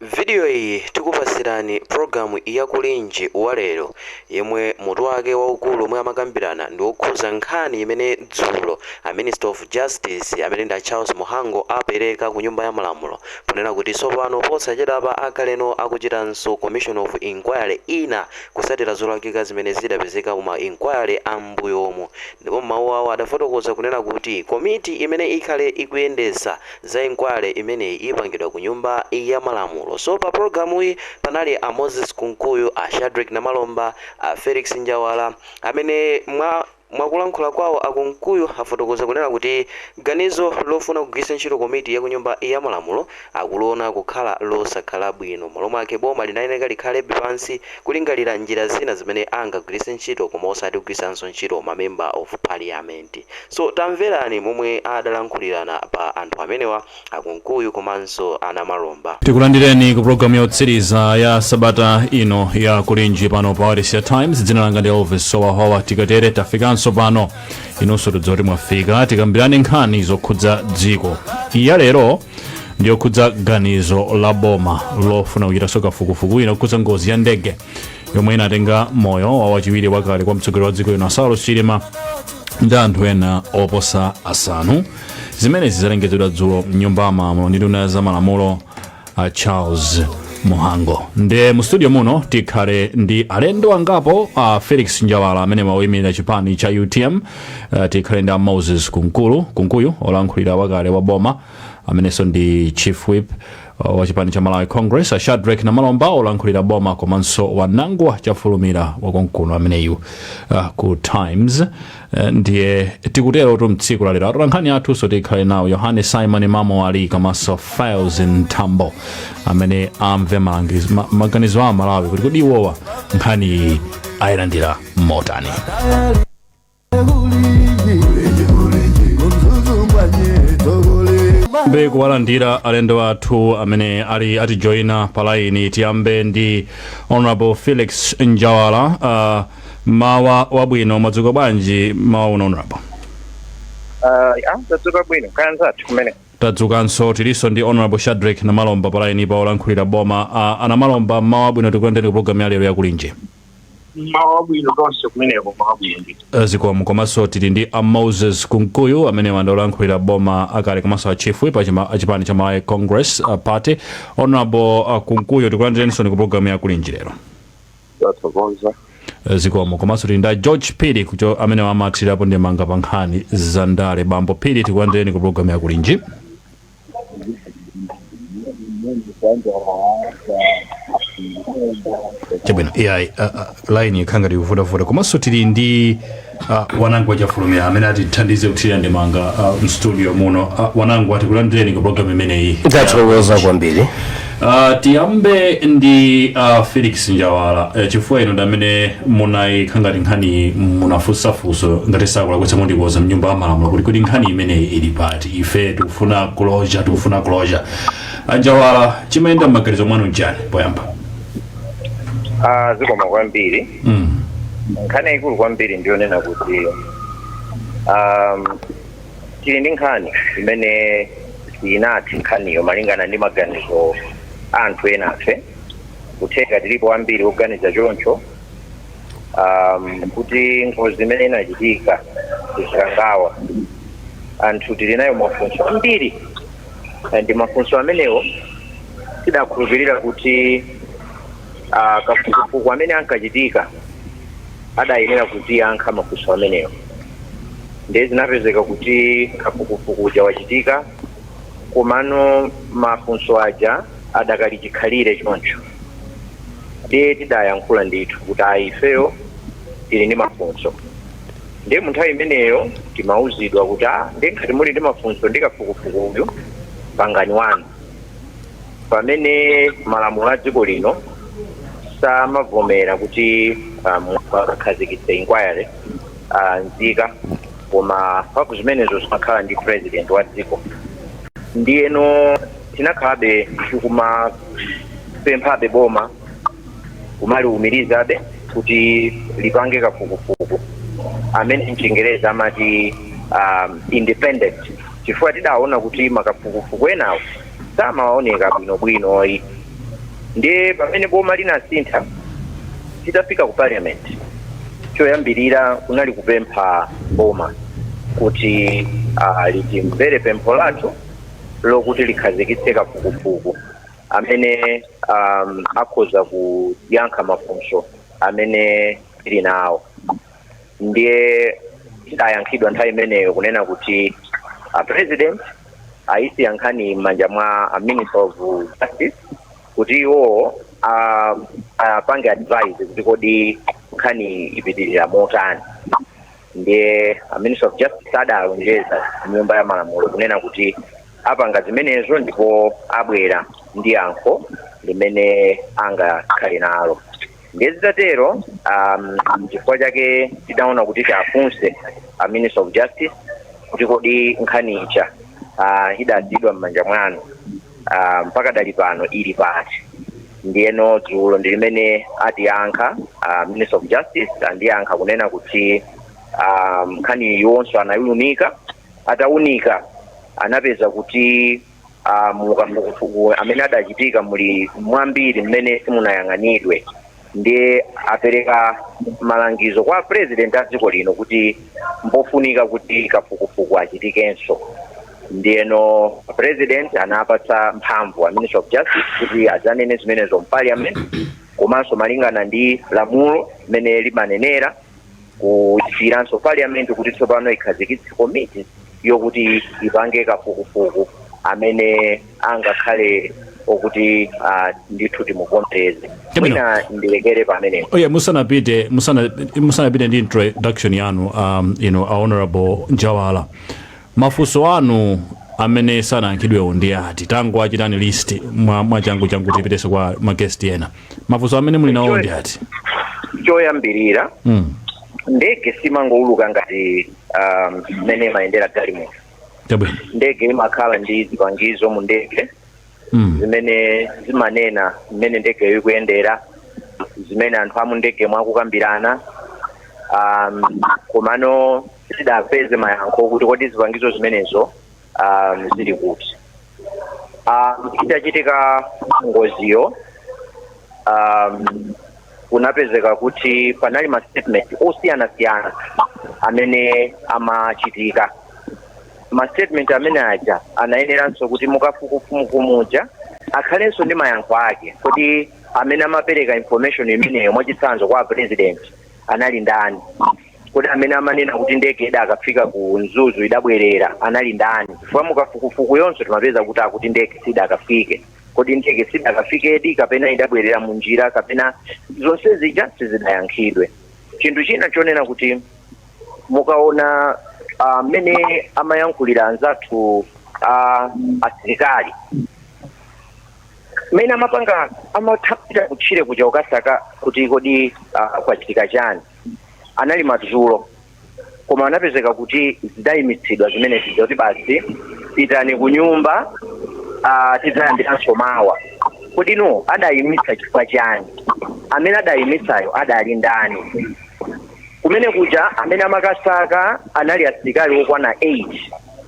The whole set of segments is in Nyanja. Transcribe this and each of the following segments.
Video iyi tikupasirani programu ya kulinji walero yemwe mutu wake waukulu omwe amakambirana ndi okhuza nkhani imene dzulo a Minister of Justice amene ndi Charles Muhango apereka ku nyumba ya malamulo ponena kuti tsopano posachedwapa akaleno akuchitanso Commission of Inquiry ina kusatira zolakika zimene zidapezeka kuma inquiry ambuyomu, ndipo mawu awo adafotokoza kunena kuti komiti imene ikhale ikuyendesa za inquiry imeneyi ipangidwa ku nyumba ya malamulo. So pa programu iyi panali a Moses Kunkuyu, a Shadrack Namalomba, a Felix Njawala amene mwakulankhula kwawo akunkuyu afotokoza kunena kuti ganizo lofuna kugwiritsa ntchito komiti ya kunyumba ya malamulo akuliona kukhala losakhala bwino, malo mwake boma linayenera likhalebe pansi kulingalira njira zina zimene angagwiritse ntchito koma osati kugwiritsanso ntchito ma member of parliament. So tamverani momwe adalankhulirana pa anthu amenewa akunkuyu komanso Namalomba. Tikulandireni ku programu ya utsiriza ya sabata ino ya kulinji pano pa Asia Times. Dzina langa ndi Elvis Sowahowa, tikatere tafikanso pano inonso tidzoti mwafika tikambirane nkhani zokhudza dziko. Iya lero ndiyokhudza ganizo la boma lofuna kuchitanso kafukufuku ina kukhudza ngozi ya ndege yomwe inatenga moyo wa wachiwiri wakale kwa mtsogoleri wa dziko lino Saulos Chilima ndi anthu ena oposa asanu. Zimenezi zalengezedwa dzulo mnyumba ya malamulo ndi nduna za malamulo Charles Muhango. Nde mu studio muno tikhale ndi alendo angapo Felix Njawala amene wayimirira chipani cha UTM, tikhale ndi Moses Kunkuyu olankhulira wakale wa boma amenenso ndi Chief Whip wa chipani cha Malawi Congress, Shadrack Namalomba olankhulira boma komanso Wanangwa Chafulumira wa konkuno ameneyu ku Times. Ndiye tikutero tu mtsiku la lero arankhani athu so tikhale nawo Yohane Simon Mamo Ali komanso Files Ntambo amene amve maganizo a Malawi kuti kodi iwowa nkhani ayilandira motani. Mbe kuwalandira alendo athu amene ali atijoina palaini, tiyambe ndi Honorable Felix Njawala. Mawa wabwino, madzuka bwanji mawa uno Honorable? Tadzuka bwino, kanzati kumene. Tadzukanso tiliso ndi Honorable Shadrack Namalomba palaini pa olankhulira boma. Namalomba mawa wabwino, tikuyendeni ku programu ya lero ya kulinji. Mawa bwino konse kumeneko mawa bwino. Zikomo komanso tili ndi Moses Kunkuyu amene wandolankhulira boma akale komanso Chief Whip achipani cha Malawi Congress Party. Honorable Kunkuyu tikulandireni ku programu ya kulinji lero. Tathokoza. Zikomo komanso tili ndi George Piri kucho amene wamathirapo ndi manga pa nkhani za ndale. Bambo Piri tikulandireni ku programu ya kulinji. Chabwino line ikhanga ndikuvuta komanso tili ndi Wanangwa Chafulumira amene atithandize kuthira ndi manga mstudio muno. Wanangwa tikulandireni ku programu imeneyi. Tathokoza kwambiri. Tiyambe ndi Felix Njawala, chifukwa ino ndi amene munayikhanga nkhani munafunsafunso ngati sakulakwitsa mundikoza mnyumba ya malamulo kuti kodi nkhani imeneyi ili pati, ife tikufuna closure. Njawala chimayenda m'maganizo mwanu njani poyamba? Zikomo kwambiri. Nkhani ikulu kwambiri ndiyonena kuti tili ndi nkhani imene inati nkhaniyo malingana ndi maganizo anthu enafe kutheka tilipo ambiri oganiza choncho kuti ngozi imene inachitika kuchikangawa anthu tili nayo mafunso ambiri, ndi mafunso amenewo tidakhulupirira kuti kafukufuku amene ankachitika adayenera kuti ankha mafunso amenewo. Ndiye zinapezeka kuti kafukufuku uja wachitika komano mafunso aja adakali chikhalire choncho. Ndiye tidayankhula ndithu kuti ifeyo tili ndi mafunso. Ndiye mu nthawi imeneyo timauzidwa kuti ndiye ngati muli ndi mafunso ndi kafukufuku uyu pangani wanu. Pamene malamulo a dziko lino samavomera kuti akhazikitse inquiry nzika, koma mphamvu zimenezo zimakhala ndi president wa dziko. Ndiyeno tinakhalabe tikumapemphabe boma kumaliwumirizabe kuti lipange kafukufuku amene mchingereza amati independent, chifukwa tidaona kuti makafukufuku enawo samaoneka bwinobwinoyi ndiye pamene boma linasintha titafika ku parliament choyambirira kunali kupempha boma kuti litimvere pempho lathu lokuti likhazikitse kafukufuku amene akhoza kuyankha mafunso amene tili nawo. Ndiye tidayankhidwa nthawi imeneyo kunena kuti president ayisiya nkhani m'manja mwa minister of justice kuti iwo apange advise kuti kodi nkhani ipitirira motani. Ndiye minister of justice adalonjeza nyumba ya malamulo kunena kuti apanga zimenezo ndipo abwera ndi yankho limene angakhale nalo. Ndiye zitatero chifukwa chake tidaona kuti tiafunse minister of justice kuti kodi nkhani icha idazidwa m'manja mwanu mpaka dali pano ili pati. Ndiyeno dzulo ndi limene atiyankha minister of justice andiyankha kunena kuti nkhani yonso anayunika ataunika anapeza kuti mukafukufuku amene adachitika muli mwambiri mmene simunayang'anidwe. Ndiye apereka malangizo kwa president a dziko lino kuti mpofunika kuti kafukufuku achitikenso. Ndiyeno president anapatsa mphamvu a minister of justice kuti adzanene zimenezo mparliament komanso malingana ndi lamulo limene limanenera kufiranso parliament kuti tsopano ikhazikitse committee yokuti ipange kafukufuku amene angakhale okuti ndithu timuvomereze. Mwina ndilekere pamenepo. Oh yeah, musanapite ndi introduction yanu honorable Njawala. Mafunso anu amene sanayankhidwewo ndi ati tangu achitani list mwa changu tipiteso kwa magesti ena. Mafunso amene muli nawo ndi ati. Choyambirira ndege simangouluka ngati mmene mayendera galimoto. Ndege imakhala ndi zipangizo mu ndege zimene zimanena mmene ndege ikuyendera, zimene anthu amu ndege mwakukambirana, komano tidapeze mayankho kuti kodi zipangizo zimenezo zili kuti. Itachitika ngoziyo kunapezeka kuti panali ma statement osiyanasiyana amene amachitika. Ma statement amene aja anayeneranso kuti mukafukufuku muja akhalenso ndi mayankho ake kuti amene amapereka information imeneyo mwachitsanzo kwa president anali ndani, kuti amene amanena kuti ndege idakafika ku Mzuzu idabwerera anali ndani. Chifukwa mukafukufuku yonso timapeza kuti akuti ndege sidakafike, kodi ndege sidakafikedi kapena idabwerera mu njira kapena zonse zija sizidayankhidwe. Chinthu china chonena kuti mukaona mmene amayankhulira anzathu asilikali mmene amapanga amathapita kutchire kuja ukasaka kuti kodi kwachitika chani, anali madzulo koma anapezeka kuti zidayimitsidwa zimene zoti basi pitani ku nyumba tidzayambiranso mawa. Kodi no adayimitsa chifukwa chani, amene adayimitsayo adali ndani? Kumene kuja amene amakasaka anali asilikali okwana 8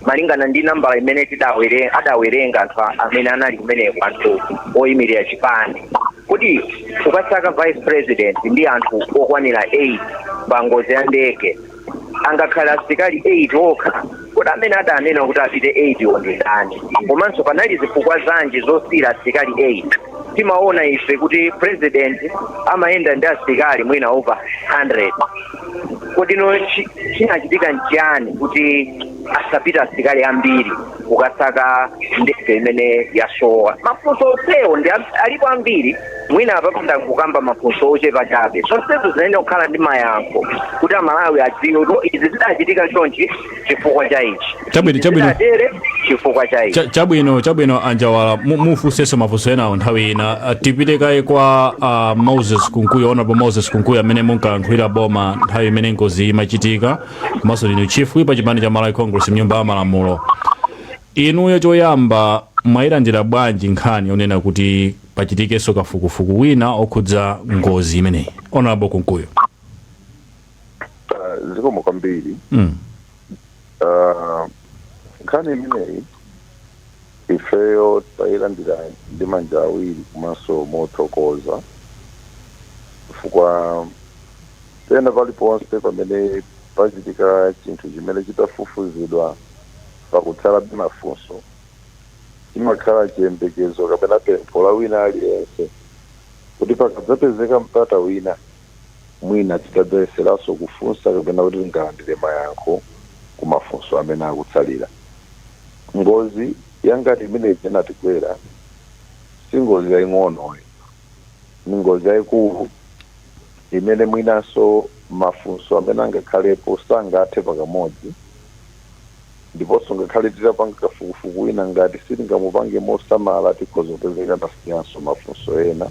malingana ndi nambala imene adawerenga anthu amene anali kumeneko, anthu oyimirira chipani. Kuti ukasaka vice president ndi anthu okwanira 8 pa ngozi ya ndege angakhala asilikali 8 okha, kodi amene adanena kuti apite 8 ndi ndani? Komanso panali zifukwa zanji zosira asilikali 8. Timaona ife kuti president amayenda ndi asilikali mwina over 100. Kodi no chinachitika nchiyani kuti asapita asilikali ambiri ukasaka ndege imene yasowa? Mafunso onsewo ndi alipo ambiri, mwina apapanda kukamba mafunso ochepa chabe. Zonsezo zinaenda kukhala ndi mayankho kuti Amalawi adziwe kuti izi zidachitika chonchi chifukwa cha ichi, chifukwa cha ichi. Chabwino Anjawala, mufunsenso mafunso enawo nthawi ina. Tipite kaye kwa Moses Kunkuyo, honorable Moses Kunkuyo amene munkayankhulira boma nthawi imene ngozi imachitika, komanso ndinu chief whip pa chipani cha Malawi Congress mnyumba ya malamulo. Inuyo choyamba mwayilandira bwanji nkhani yonena kuti pachitikenso kafukufuku wina okhudza ngozi imeneyi? Honorable Kunkuyo. Zikomo kwambiri. Nkhani imeneyi ifeyo tayilandira ndi manja awiri komanso mothokoza chifukwa pena paliponse pamene pachitika chinthu chimene chitafufuzidwa pakutsalabe mafunso chimakhala chiyembekezo kapena pempho la wina aliyense kuti pakadzapezeka mpata wina mwina titadzayeseranso kufunsa kapena kuti tingalandire mayankho ku mafunso amene akutsalira. Ngozi yangati imene inatigwera si ngozi yaying'ono, ni ngozi yayikulu imene mwinanso mafunso amene angakhalepo sangathe pakamodzi, ndiponso ngakhale titapanga kafukufuku wina ngati sitingamupange mosamala tikhoza kupezeka tasiyanso mafunso ena.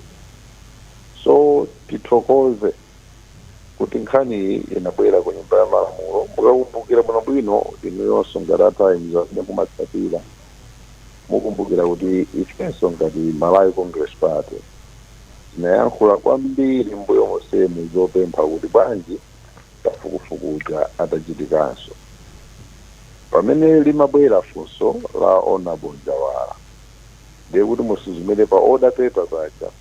So tithokoze kuti nkhani iyi inabwera ku Nyumba ya Malamulo. Mukakumbukira bwinobwino inu yonso ngati atimes amene mumatsatira mukumbukira kuti ifenso ngati Malawi Congress Party tinayankhula kwambiri mbuyo mosemu zopempha kuti bwanji kafukufukuja atachitikanso. Pamene limabwera funso la Honorable Njawala ndiye kuti musuzumire pa order paper paja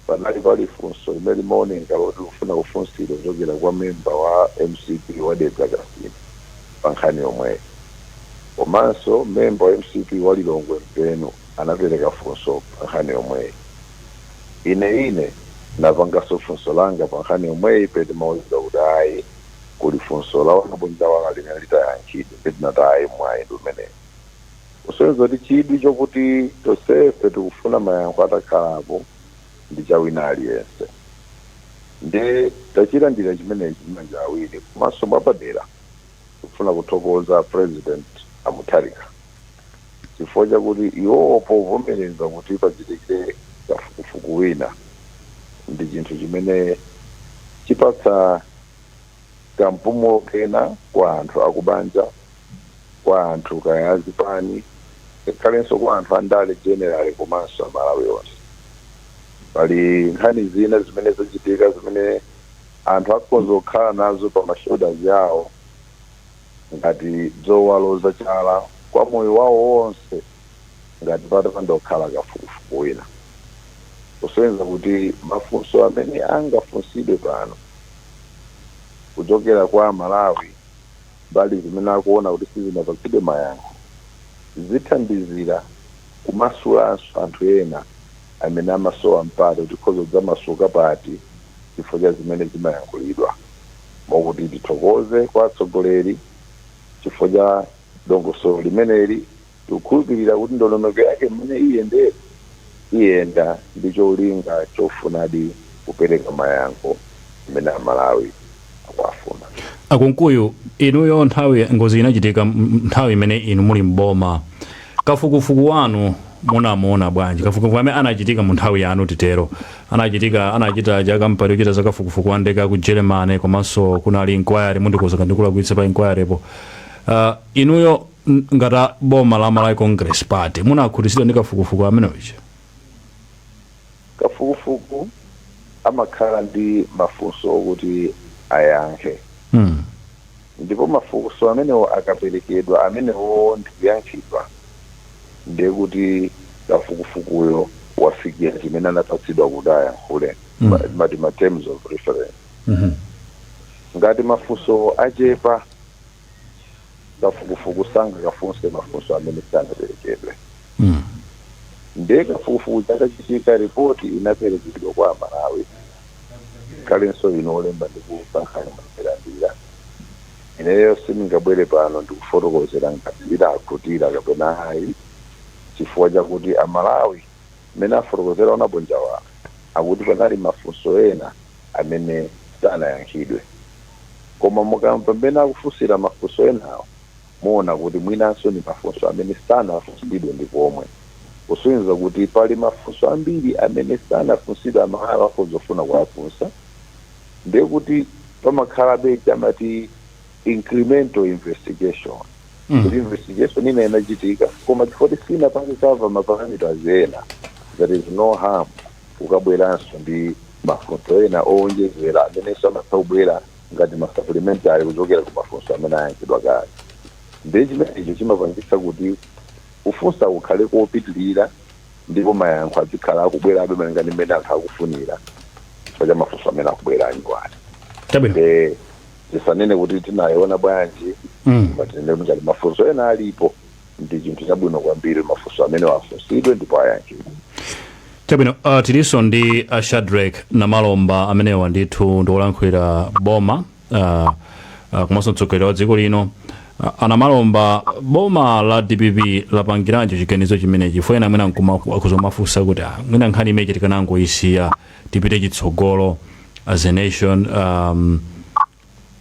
panali pali funso limene limaoneka loti kufuna kufunsira kuchokera kwa memba wa MCP wa Dedza Kasini pa nkhani yomweyo. Komanso memba wa MCP wa Lilongwe Mpenu anapereka funso pa nkhani yomweyo. Ine napanganso funso langa pa nkhani yomweyo peti mauliza kuti ayi kuli funso la Honorable Njawala limene litayankhidwe peti natayi mwayi ndi umeneyo. Kusonyeza kuti chidwi chokuti tonsefe tikufuna mayankho atakhalapo ndi cha wina aliyense. Ndi tachilandira chimenechi manja awiri komanso mwapadera kufuna kuthokoza President Mutharika chifukwa chakuti iwowo povomereza kuti pachitikire kafukufuku wina ndi chinthu chimene chipatsa kampumulo kena kwa anthu akubanja, kwa anthu kaya azipani, ekhalenso kwa anthu andale general komanso Malawi onse. Pali nkhani zina zimene zachitika zimene anthu akhoza kukhala nazo pa mashoulders yawo ngati zowaloza chala kwa moyo wawo wonse ngati patapanda kukhala kafukufuku wina. Kusonyeza kuti mafunso amene angafunsidwe pano kuchokera kwa Malawi mbali zimene akuona kuti sizinapatsidwe mayankho zithandizira kumasulanso anthu ena amene amasowa mpata kuti khozo zamasuka pati chifukwa cha zimene zimayankhulidwa. Mwakuti tithokoze kwa atsogoleri chifukwa cha dongosolo limeneli, tikukhulupirira kuti ndondomeko yake mmene iyenda ndi cholinga chofunadi kupereka mayankho amene Amalawi akuafuna. Akunkuyu, inuyo nthawi ngozi inachitika nthawi imene inu muli mboma, kafukufuku wanu munamuona bwanji? Kafukufuku amene anachitika mu nthawi yanu titero anachita chaka mpari kuchita za kafukufuku wandeka ku Germany komanso kunali inquiry mundikoza kandikula kuitsa pa inquiry inuyo ngata boma la Malawi Congress Party munakhutitsidwa ndi kafukufuku amene uchi? Kafukufuku amakhala ndi mafunso okuti ayankhe. Ndipo mafunso amenewo akaperekedwa amenewo ndikuyankhidwa ndiye kuti kafukufukuyo wafikira chimene anapatsidwa kuti ayankhule mati ma terms of reference. Ngati mafunso achepa kafukufuku sangakafunse mafunso amene sanaperekedwe. Ndiye kafukufuku chakachitika ripoti inaperekedwa kwa Malawi kalenso inolemba ndikupankhani maperandira. Ineyo sindingabwere pano ndikufotokozera ngati idakhutira kapena ayi chifukwa chakuti Amalawi amene afotokozera Honorable Njawala akuti panali mafunso ena amene sanayankhidwe. Koma mukampambena akufunsira mafunso enawo muona kuti mwinanso ni mafunso amene sanafunsidwe ndi pomwe. Kusonyeza kuti pali mafunso ambiri amene sanafunsidwe Amalawi akuzofuna kuwafunsa. Ndiye kuti pamakhalabe chamati incremental investigation. Kuti investigation ina inachitika koma chifukwa sina pakukava maparameters ena, there is no harm ukabweranso ndi mafunso ena owonjezera amene samakubwera ngati supplementary kuchokera ku mafunso amene ayankhidwa kale. Ndiye chimene icho chimapangisa kuti kufunsa kukhale kopitilira ndipo mayankho azikhala akubwera abe malingana mmene anthu akufunira chifukwa cha mafunso amene akubwera anyuwali. Tisanene kuti tinayiona bwanji matinene kuti mafunso ena alipo ndi chinthu chabwino kwambiri mafunso amene wafunsidwe ndipo ayankhiwe. Chabwino, tiliso ndi Shadrack Namalomba amenewa ndithu ndikulankhulira boma komanso mtsogoleri wa dziko lino. Anamalomba, boma la DPP lapangiranji chiganizo chimenechi chifukwa ena mwina akuzomafunsa kuti mwina nkhani imene tikanango isiya tipite chitsogolo as a nation.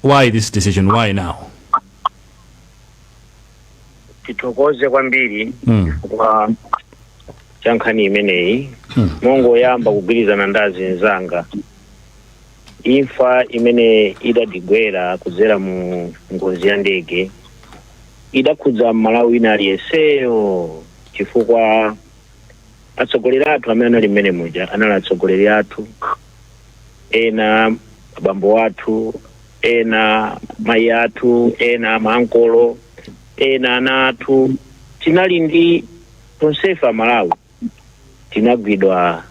Why this decision? Why now? Tithokoze kwambiri kwa chankhani imeneyi. Mongo yamba kugwirizana ndazi nzanga. Imfa imene idadigwera kudzera mu ngozi ya ndege idakhudza Malawi inali yeseyo chifukwa atsogoleri athu amene anali mmene muja anali atsogoleri athu, ena abambo athu, ena mayi athu, ena maankolo, ena ana athu. Tinali ndi tonsefa Malawi tinagwidwa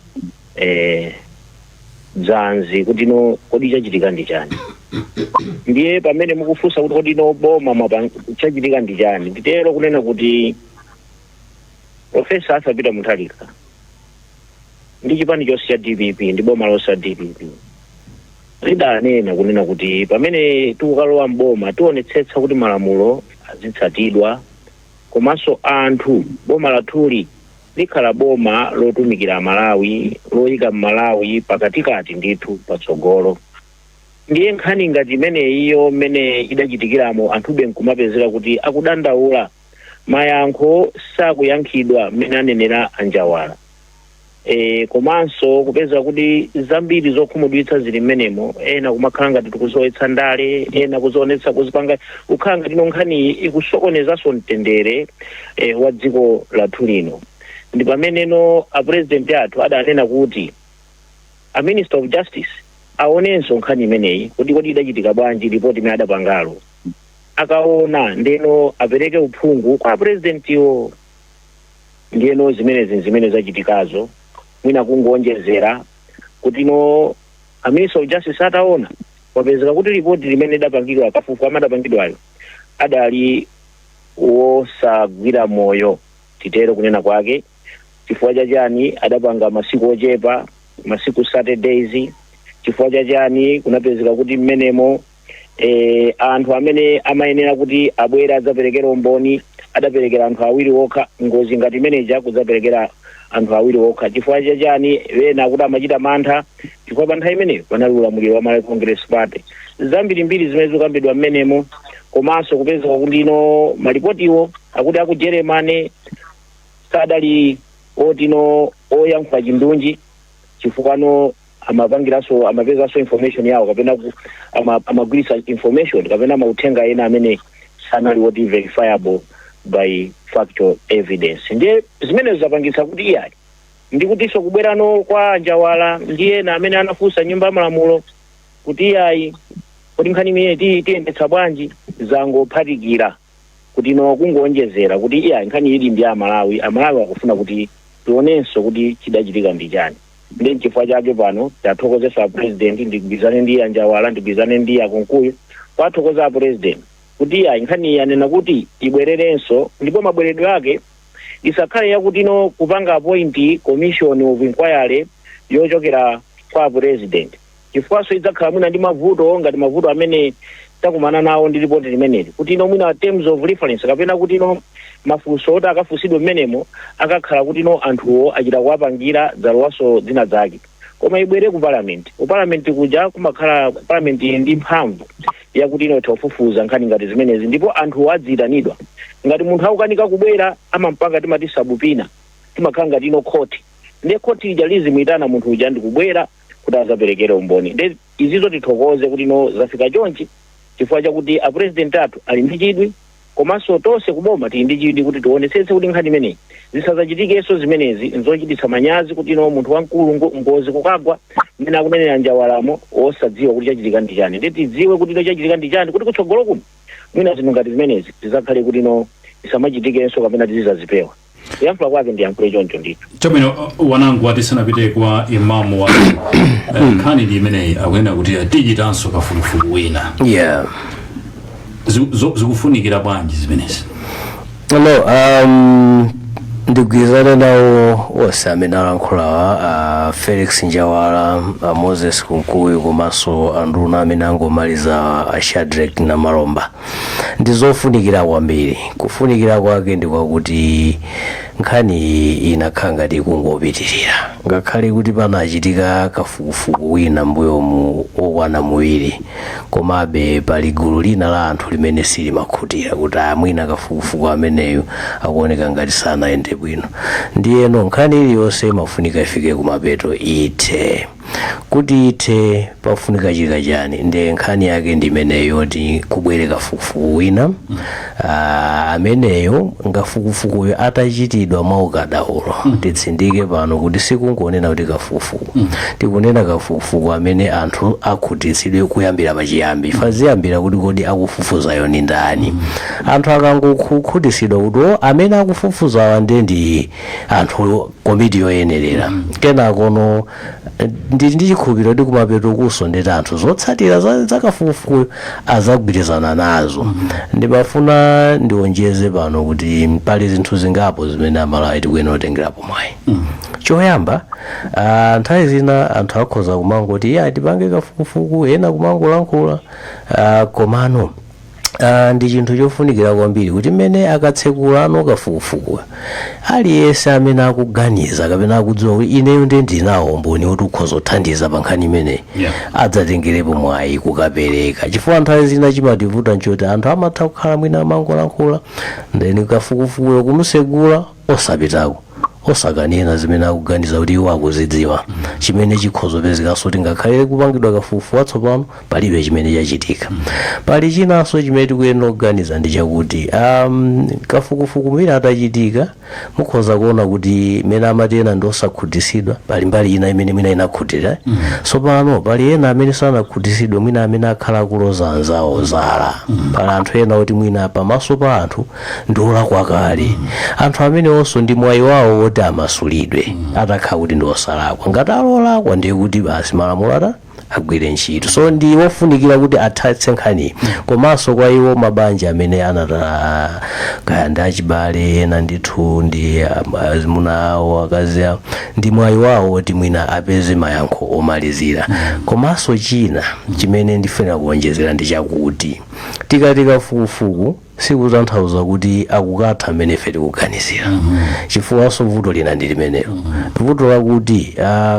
dzanzi kuti no kodi chachitika ndi chani. Ndiye pamene mukufunsa kuti kodi no boma chachitika ndi chani, nditero kunena kuti Profesa Arthur Peter Mutharika ndi chipani chonse cha DPP ndi boma lonse la DPP lidanena kunena kuti pamene tikukalowa mboma tionetsetsa kuti malamulo azitsatidwa, komanso anthu boma lathuli likhala boma lotumikira Malawi, loyika Malawi pakatikati ndithu patsogolo. Ndiye nkhani ngati imeneyiyo mmene idachitikiramo anthube nkumapezera kuti akudandaula mayankho sakuyankhidwa mmene anenera anjawala. Komanso kupeza kuti zambiri zokhumudwitsa zili mmenemo, ena kumakhala ngati tikuzowetsa ndale, ena kuzoonetsa kuzipanga kukhala ngati nkhani ikusokonezanso mtendere wa dziko lathu lino. Ndi pameneno a president athu adanena kuti a Minister of Justice aonenso nkhani imeneyi kuti kodi idachitika bwanji, ripoti imene adapangalo akaona ndeno apereke uphungu kwa president yo. Ndiyeno zimene zachitikazo mwina kungonjezera kuti no a Minister of Justice ataona wapezeka kuti ripoti limene idapangidwa kafufu amadapangidwayo adali wosagwira moyo, titero kunena kwake. Chifukwa chani adapanga masiku ochepa, masiku Saturdays. Chifukwa chani kunapezeka kuti mmenemo anthu amene amayenera kuti abwera adzaperekera umboni adaperekera anthu awiri okha, ngozi ngati imeneja kudzaperekera anthu awiri okha. Chifukwa chani wena kuti amachita mantha chifukwa pa nthawi imeneyo panali ulamuliro wa Malawi Congress Party. Zambirimbiri zimene zikukambidwa mmenemo, komanso kupezeka kuti ino malipotiwo akuti aku Germany sadali otino oyankhula chindunji chifukwa no amapezaso information yawo kapena amagwirisa information kapena mauthenga ena amene sanali woti verifiable by factual evidence. Ndiye zimene zapangisa kuti iyayi ndikutiso kubwerano kwa Anjawala ndiye na amene anafunsa nyumba ya malamulo kuti iyayi kuti nkhani imene tiyendetsa bwanji zangophatikira kuti no kungonjezera kuti iyayi nkhani ili ndi Amalawi akufuna kuti tionenso kuti chidachitika ndi chani. Ndi chifukwa chake pano tathokozesa president ndigwizane ndi Anjawala ndigwizane ndi akonkuyo kwathokoza president kuti nkhani yanena kuti ibwererenso, ndipo mabweredwe ake isakhale yakuti no kupanga appoint commission of inquiry yochokera kwa president. Chifukwa so idzakhala mwina ndi mavuto ngati mavuto amene takumana nawo ndi ripoti limeneli kuti no mwina terms of reference kapena kuti no mafunso oti akafunsidwe mmenemo akakhala kuti no anthuwo achita kuwapangira dzalowaso dzina zake. Koma ibwere ku parliament kuja kumakhala parliament ndi mphamvu yakuti ino tofufuza nkhani ngati zimenezi, ndipo anthu adziyitanidwa. Ngati munthu akukanika kubwera amampanga timati sabupina, timakhala ngati ino court. Ndiye court ija lizimuyitana munthu uja ndi kubwera kuti azaperekere umboni. Ndiye izizo tithokoze kuti no zafika chonchi chifukwa chakuti a president athu ali ndi chidwi, komanso tonse kuboma tili ndi chidwi kuti tionetsetse kuti nkhani imeneyi zisadzachitikenso zimenezi nzochititsa manyazi kuti no munthu wamkulu ngozi kukagwa mmene akunenera Anjawalamo osadziwa kuti chachitika ndi chani. Ndiye tidziwe kuti no chachitika ndi chani kuti kutsogolo kuno mwina zinthu ngati zimenezi zizakhale kuti no zisamachitikenso kapena tizizazipewa. yankhula kwake ndiyankhule choncho ndithu. Chabwino wanangu atisanapite kwa imamu wa nkhani ndi imeneyi akunena kuti tichitanso kafukufuku wina. Yeah. Zikufunikira bwanji zimenezi? No, ndigwizana nawo wose amene alankhulawa Felix Njawala, Moses Kunkuyu komanso anduna amene angomaliza Shadrack na Malomba. Ndizofunikira kwambiri. Kufunikira kwake ndi kwakuti nkhani inakhala ngati kungopitirira. Ngakhale kuti panachitika kafukufuku wina mbuyomu okwana muwiri, komabe pali gulu lina la anthu limene silimakhutira kuti mwina kafukufuku ameneyo akuoneka ngati sanayende bwino. Ndiyeno nkhani iliyonse imafunika ifike kumapeto ithe. Kuti ithe pafunika chika chani ndi nkhani yake ndi imeneyo yoti kubwere kafukufuku wina ameneyo ngafukufukuyo atachitidwa mwaukadaulo. Titsindike pano kuti sikungonena kuti kafukufuku, tikunena kafukufuku amene anthu akhutitsidwe kuyambira pachiyambi. Faziyambira kuti kodi akufufuzayo ndi ndani. Anthu akangokhutitsidwa kuti amene akufufuzawa ndi anthu komiti yoyenerera. Kenakono ndi chikhulupiriro kuti kumapeto kusondeta anthu zotsatira za kafukufuku azagwirizana nazo. Ndimafuna ndionjeze pano kuti pali zinthu zingapo zimene amalawi tikuyenera kutengerapo mwayi. Choyamba, nthawi zina anthu akhoza kumangoti tipange kafukufuku ena kumangolankhula, komano ndi chinthu chofunikira kwambiri kuti mmene akatsekula ano kafukufuku aliyense amene akuganiza kapena akudziwa kuti ineyo ndinawo mboni kuti ukhoza kuthandiza pa nkhani imeneyi adzatengerepo mwayi kukapereka. Chifukwa nthawi zina chimativuta nchoti anthu amatha kukhala mwina amangolankhula ndeni kafukufukuyo kumusegula osapitako, osakanena zimene akuganiza kuti iwo akuzidziwa. Chimene chikhozo pezekanso kuti ngakhale kupangidwa kafukufuku watsopano palibe chimene chachitika. Pali chinanso chimene tikuyenera kuganiza ndi chakuti kafukufuku mwina atachitika mukhoza kuona kuti mene amati ena ndi osakhutitsidwa pali mbali ina imene mwina inakhutira. Tsopano pali ena amene sanakhutitsidwe mwina amene akhala akuloza anzawo zala. Pali anthu ena kuti mwina pamaso pa anthu ndi olakwa kale. Anthu amene onso ndi mwayi wawo woti amasulidwe atakhala kuti ndi osalakwa. Ngati alolakwa ndiye kuti basi malamulo agwire ntchito. So ndi wofunikira kuti athatse nkhani. Komanso kwa iwo mabanja amene anata kaya ndi achibale ena ndithu ndi azimuna awo akazi awo ndi mwayi wawo woti mwina apeze mayankho omalizira. Komanso china chimene ndifuna kuonjezera ndi chakuti tikati kafukufuku sikutanthauza kuti akukatha amene ife tikuganizira. Chifukwanso vuto lina ndi limenelo. Vuto lakuti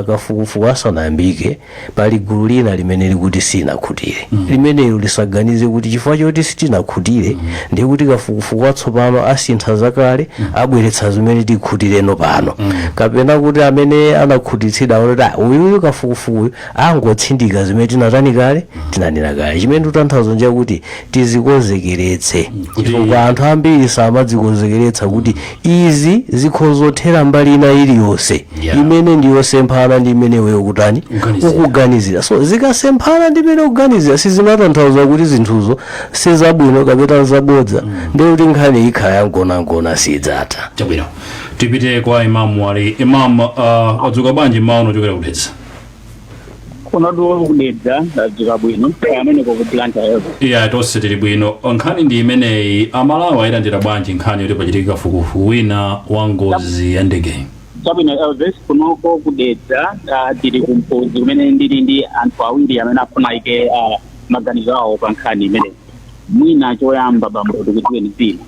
kafukufuku asanayambike pali gulu lina limene likuti sinakhutire. Limenelo lisaganize kuti chifukwa choti sitinakhutire ndiye kuti kafukufuku watsopano asintha zakale abweretsa zimene tikhutireno pano. Kapena kuti amene anakhutitsidwa aoneta uyu kafukufuku angotsindika zimene tinatani kale tinanena kale. Chimene tutanthauza nje kuti tizikonzekeretse. Chifukwa anthu ambiri samadzikonzekeretsa kuti izi zikhozothera mbali ina iliyonse imene ndiyosemphana ndi imene weyo kutani ukuganizira. So zikasemphana ndi imene ukuganizira sizimatanthauza kuti zinthuzo sizabwino kapena zabodza ndi kuti nkhani ikhala yangona sidzatha. Chabwino tipite kwa imamu wali imamu wadzuka bwanji maono chokera kudetsa? Kunado kudedza adzika bwino amene kokuplanta iya tonse tili bwino. Nkhani ndi imeneyi amalawi ayilandira bwanji nkhani yoti pachitika kafukufuku wina wa ngozi ya ndege? Chabwino Elvis kunoko kudedza tili kumpozi kumene ndili ndi anthu awiri amene afuna ike maganizo awo pa nkhani imeneyi. Mwina choyamba bambo tikudziweni dzina.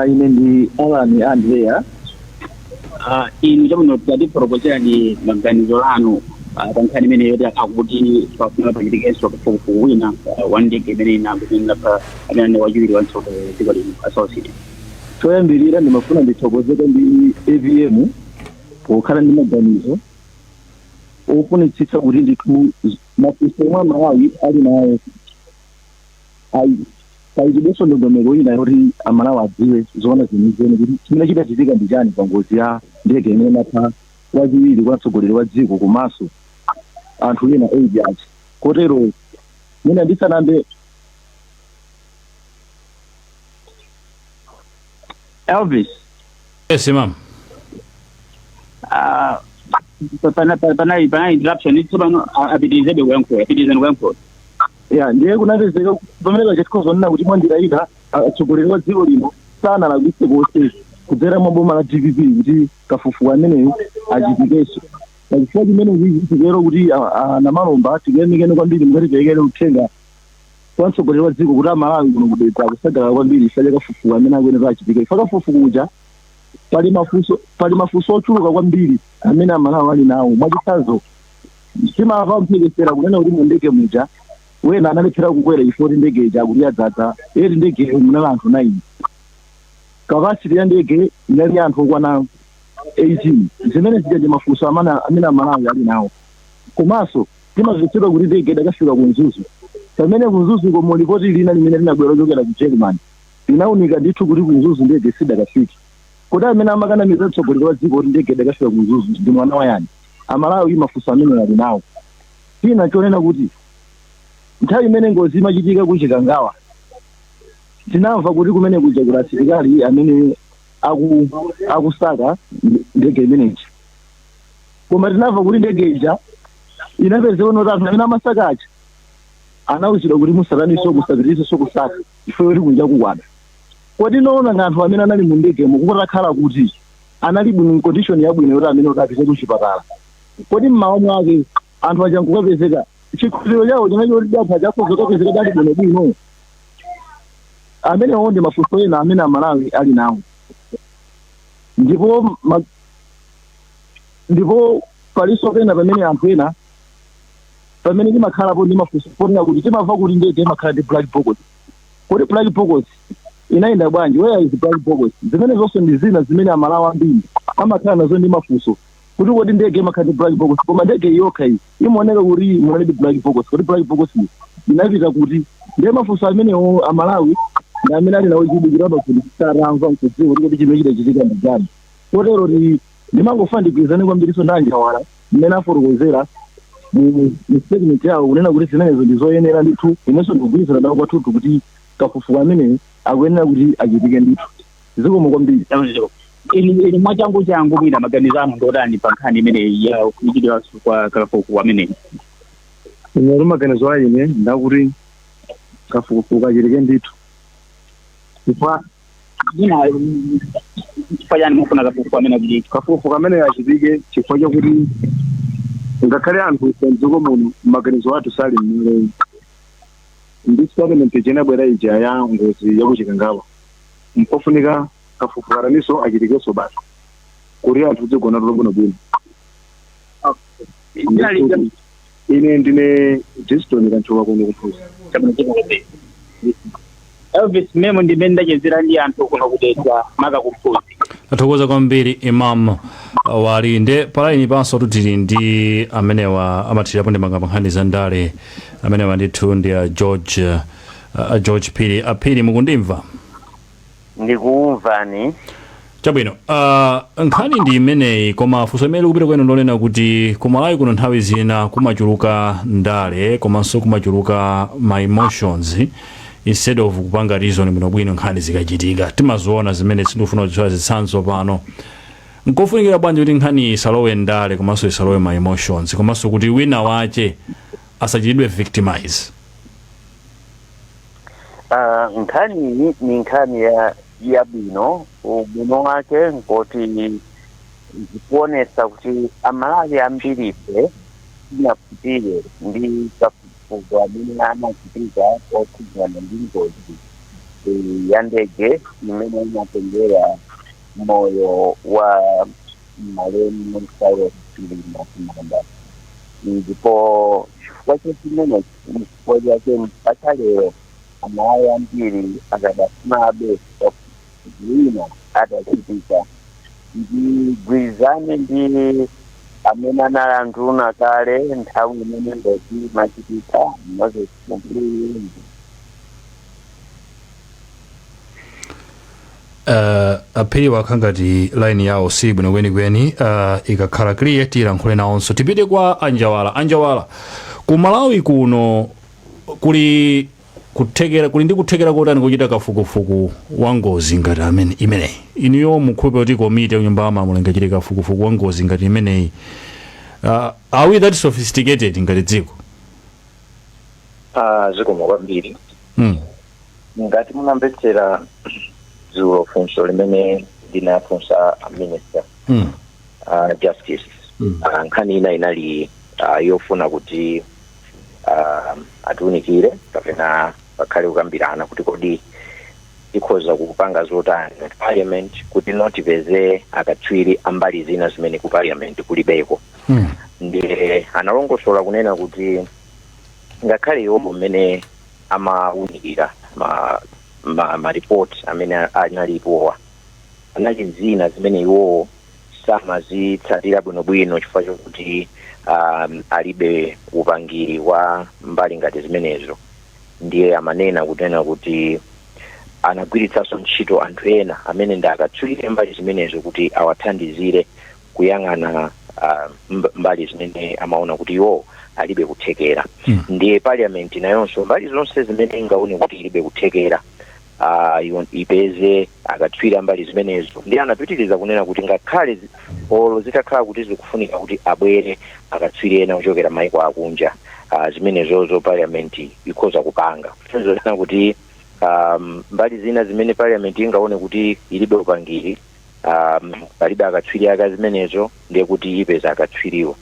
Ine ndi Alan Andrea. Inu chabwino tatiproposera ndi maganizo anu tankhani imene yoti akuti pafuna pachitikenso kafukufuku wina wandege imene inakutinda pa amene wachiwiri wansoto dziko lino associate. Choyambirira ndimafuna ndithokozeke ndi AVM pokhala ndi maganizo ofunitsitsa kuti ndithu mafunso omwe Malawi ali nayo paichibenso ndondomeko ina yoti amalawi adziwe zoona zenizeni kuti chimene chidachitika ndi chani pa ngozi ya ndege imene inapha wachiwiri kwa mtsogoleri wa dziko komanso anthu ena agents. Kotero mina ndisanambe Elvis Yes, Imam. Pana interruption tsopano apitizebe kuyankho ya ndiye kunapezeka pamene pachatikhozonena kuti mwandiraika atsogoleri wa dziko lino sanalakwitse konse kudzera mwa boma la DPP kuti kafukufuku ameneyo achitikenso pachifukwa chimene tikero kuti namalomba tikuyamikeni kwambiri mukatiperekere uthenga kwa mtsogoleri wa dziko kuti amalawi kuno kudetsa kusadala kwambiri chifukwa cha kafukufuku amene akuyenera achitike chifukwa kafukufuku kuja pali mafunso ochuluka kwambiri amene amalawi ali nawo mwachitsanzo timamva mphekesera kunena kuti mundege muja wena analephera kukwera chifukwa kuti ndege ija kuti yadzadza eri ndegeyo munali anthu 9 kapasiti ya ndege inali anthu okwana 18 zimene zija ndi mafunso amene amalawi ali nawo komanso timazitsidwa kuti ndege idakafika kunzuzu pamene kunzuzu komo lipoti lina limene linabwera kuchokera ku Germany linaunika ndithu kuti kunzuzu ndege sidakafika kuti amene amakanamiza mtsogoleri wa dziko kuti ndege idakafika kunzuzu ndi mwana wayani amalawi mafunso amene ali nawo china chonena kuti nthawi imene ngozi imachitika ku Chikangawa tinamva kuti kumene kuja kula asilikali amene akusaka ndege imeneyi koma tinamva kuti ndege ija inapezeka kuti anthu amene amasaka aja anawuzidwa kuti musakaniso musapitiriso kusaka chifukwa kuti kunja kukwada kodi noona anthu amene anali mu ndegemo kutakhala kuti anali mu condition yabwino yoti amene akapite ku chipatala kodi mmawa mwake anthu aja nkukapezeka chikhulupiriro chawo chinachoti datha chakuzokapezeka dali bwinobwino amene onde mafunso ena amene amalawi ali nawo ndipo paliso pena pamene anthu ena pamene timakhalapo ndi mafunso ponena kuti timamva kuti ndege imakhala ndi black box kodi black box inayenda bwanji where is black box zimene zonse ndi zina zimene amalawi ambiri amakhala nazo ndi mafunso kuti kodi ndege imakhala ndi black box koma ndege yokha iyi imaoneka kuti imene ndi black box kodi black box inapita kuti ndiye mafunso amenewo amalawi ndi amene ali nawo chidikira kuti saramva nkudziwa kuti chimene chidachitika ndi chani kotero ndimangofa ndigwirizane kwambiriso ndi Anjawala mmene afotokozera mu segment yawo kunena kuti zimenezo ndi zoyenera ndithu inenso ndikugwirizana nawo kwathunthu kuti kafukufuku ameneyo akuyenera kuti achitike ndithu zikomo kwambiri ili mwachangu mwina maganizano ndotani pa nkhani imeneyi ya kuchitidwa kwa kafukufuku ameneyi ine maganizo ayi ine ndakuti kafukufuku achitike ndithu chifukwa chifanyani mufuna kafukufuku amene achitike kafukufuku amene achitike chifukwa chakuti ngakhale anthu mdziko muno maganizo athu sali mmaleyi ndi statement chenabwera ija ya ngozi yakuchikangawa mpofunika kafukufuku achitikenso basi kuti anthu dzigona bwinobwino ine ndine Justin Kanchowa kuno kuphuza Elvis memo ndimene ndachezera ndi anthu kuno kudetsa maka kuphuza athokoza kwambiri Imam wali nde palaini panso tutili ndi amenewa amathirapo ndi mankhani za ndale amenewa ndithu ndi George Phiri aphiri mukundimva ndikuwumvani chabwino nkhani ndi imeneyi koma funso imene likupita kwenu ndolena kuti kumalawi kuno nthawi zina kumachuluka ndale komanso kumachuluka ma emotions instead of kupanga reason bwinobwino nkhani zikachitika timaziona zimene sindifuna kuzisowa zitsanzo pano nkofunikira bwanji kuti nkhani isalowe ndale komanso isalowe ma emotions komanso kuti wina wache asachitidwe victimize nkhani ni nkhani ya bwino ubwino wake nkoti zikuonesa kuti amalawi ambiripe inaputire ndi kafukufuku amene anachitika okhudzana ndi ngozi ya ndege imene inatengera moyo wa malemu Cyrus Chilima Kumanda ndipo chifukwa chimene chifukwa chake mpaka lero amalawi ambiri akadasimabe wina atachitika ndigwirizane ndi amene analanduna kale nthawi imene ngozi imachitika Moses Mugululi aphiri wakhangati line yawo si bwino kwenikweni ikakhala clear tilankhule nawonso tipite kwa Anjawala ku Malawi kuno kuli kuli ndi kuthekera kotani kuchita kafukufuku wa ngozi ngati imeneyi. Inuyo mukhupe kuti komiti ya nyumba ya malamulo ingachite kafukufuku wa ngozi ngati imeneyi. Are we that sophisticated ngati dziko? Zikomo kwambiri. Ngati munamvetsera dzulo funso limene ndinafunsa minister justice, nkhani ina inali yofuna kuti atiunikire kapena pakhale kukambirana kuti kodi ikhoza kupanga zotani parliament kuti notipeze akatswiri ambali zina zimene ku parliament kulibeko. Ndiye analongosola kunena kuti ngakhale iwopo mmene amaunikira ma report amene analipowa anali zina zimene iwowo samazitsatira bwinobwino chifukwa chokuti alibe upangiri wa mbali ngati zimenezo. Ndiye amanena kunena kuti anagwiritsanso ntchito anthu ena amene ndi akatswiri mbali zimenezo kuti awathandizire kuyang'ana mbali zimene amaona kuti iwo alibe kuthekera. Ndiye parliament nayonso mbali zonse zimene ingaone kuti ilibe kuthekera ipeze akatswiri mbali zimenezo. Ndiye anapitiriza kunena kuti ngakhale olo zitakhala kuti zikufunika kuti abwere akatswiri ena kuchokera maiko akunja, zimenezozo parliament ikhoza kupanga. Zozena kuti mbali zina zimene parliament ingaone kuti ilibe upangiri, palibe akatswiri aka zimenezo, ndiye kuti ipeza akatswiriwo.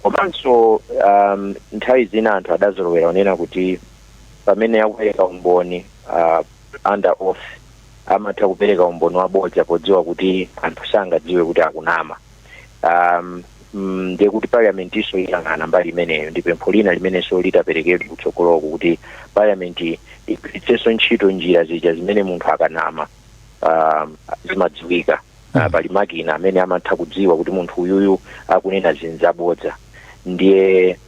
Komanso nthawi zina anthu adazolowera onena kuti pamene akupereka umboni under oath amatha kupereka umboni wabodza podziwa kuti anthu sangadziwe kuti akunama. Ndiye kuti parliament iso iyang'ana mbali imeneyo. Ndi pempho lina limenenso litaperekedwa kutsogoloko kuti parliament igwiritsenso ntchito njira zija zimene munthu akanama zimadziwika. Pali makina amene amatha kudziwa kuti munthu uyuyu akunena zinthu zabodza. Ndiye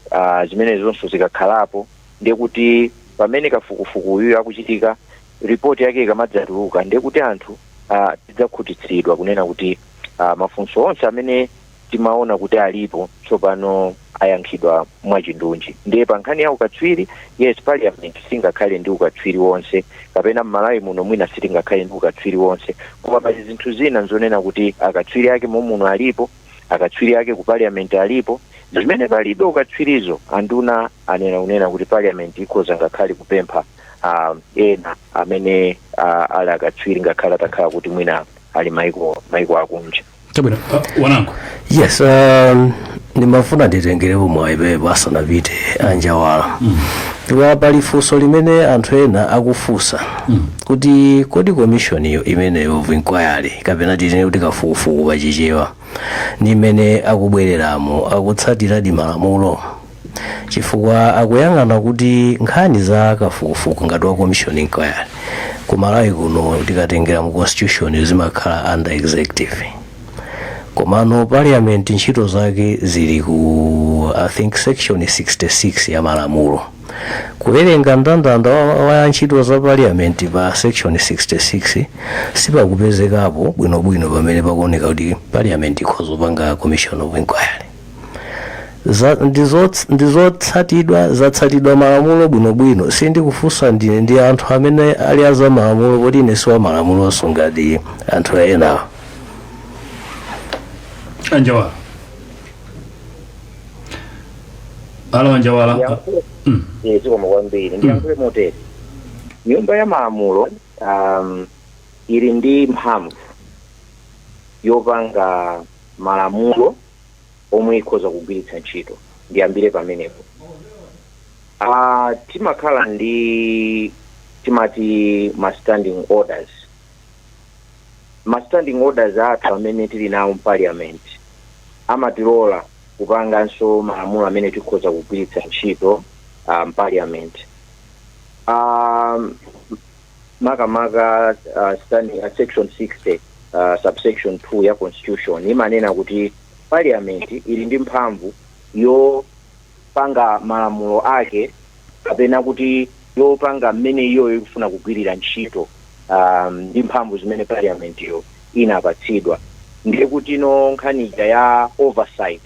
zimenezonso zikakhalapo ndiye kuti pamene kafukufuku uyuyu akuchitika report yake ikamadzatuluka ndiye kuti anthu tidzakhutitsidwa kunena kuti mafunso onse amene timaona kuti alipo tsopano ayankhidwa mwachindunji. Ndiye pa nkhani ya ukatswiri, yes, parliament singakhale ndi ukatswiri wonse kapena m'Malawi muno mwina sitingakhale ndi ukatswiri wonse, koma pali zinthu zina nzonena kuti akatswiri ake muno alipo, akatswiri ake ku parliament alipo. Zimene palibe ukatswirizo anduna anena unena kuti parliament ikhoza ngakhale kupempha ena amene ali akatswiri ngakhale atakhala kuti mwina ali maiko akunja. Tabwino, wanangu. Yes, ndimafuna nditengerepo mwayipe pasanapite anjawala. Pali funso limene anthu ena akufunsa kuti kodi commission iyo imeneyo of inquiry kapena titene kuti kafukufuku pachichewa ndi imene akubwereramo akutsatira malamulo, chifukwa akuyang'ana kuti nkhani za kafukufuku ngati wa commission inquiry ku Malawi kuno tikatengera mu constitution zimakhala under executive. Komano parliament ntchito zake zili ku I think section 66 ya malamulo. Kuwerenga ndandanda wa ntchito za parliament pa section 66 sipakupezekapo bwinobwino pamene pakuoneka kuti parliament ikhoza kupanga commission of inquiry. Zatsatidwa malamulo bwinobwino. Sindikufunsa ndi anthu amene ali aza malamulo kuti ine si wa malamulo ngati anthu ena. Anjawala. Alo Anjawala. Zikomo kwambiri. Ndiyankhule motere. Nyumba ya malamulo ili ndi mphamvu yopanga malamulo omwe ikhoza kugwiritsa ntchito. Ndiyambire pamenepo. Timakhala ndi timati standing orders. Standing orders athu amene tili nawo parliament amatilola kupanganso malamulo amene tikhoza kugwiritsa ntchito parliament. Makamaka standing section 60 subsection 2 ya constitution imanena kuti parliament ili ndi mphamvu yopanga malamulo ake kapena kuti yopanga mmene iyo ikufuna kugwirira ntchito ndi mphamvu zimene parliament yo inapatsidwa. Ndiye kuti nkhani ya oversight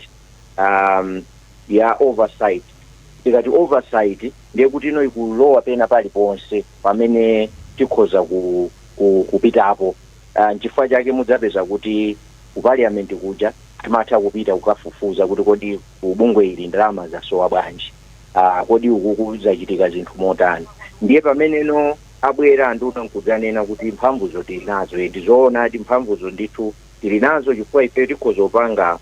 tikati oversight ndiye kuti ino ikulowa pena paliponse pamene tikhoza kupitapo. Nchifukwa chake mudzapeza kuti ku parliament kuja timatha kupita kukafufuza kuti kodi kubungwe ili ndalama zasowa bwanji, kodi uku zachitika zinthu motani. Ndiye pameneno abwera nduna nkudzanena kuti mphamvuzo tili nazo, ndizoona ati mphamvuzo ndithu tili nazo chifukwa ife tikhoza kupanga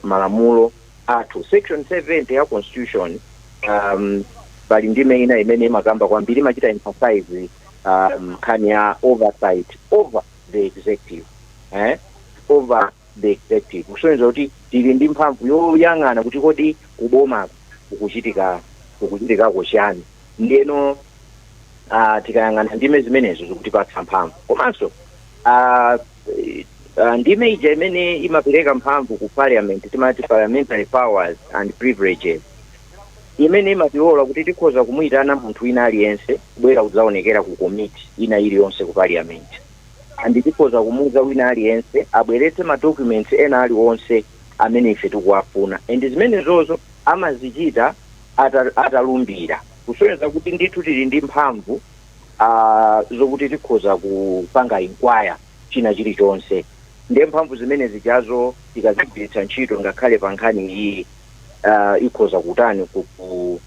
malamulo athu. Section 70 ya constitution pali ndime ina imene makamba kwambiri machita emphasize nkhani ya oversight over the executive, over the executive, kusonyeza kuti tili ndi mphamvu yoyang'ana kuti kodi kuboma kukuchitikako chani. Ndiyeno tikayang'ana ndime zimenezo zikutipatsa mphamvu. Komanso ndime ija imene imapereka mphamvu ku parliament timati parliamentary powers and privileges, imene imatilola kuti tikhoza kumuyitana munthu wina aliyense kubwera kudzaonekera ku committee ina iliyonse ku parliament, andi tikhoza kumuuza wina aliyense abweretse madocuments ena aliwonse amene ife tikuwafuna, and zimenezozo amazichita atalumbira, kusonyeza kuti ndithu tili ndi mphamvu zokuti tikhoza kupanga inquire china chilichonse. Ndiye mphamvu zimene zijazo tikazigwiritsa ntchito ngakhale pa nkhani iyi ikhoza kutani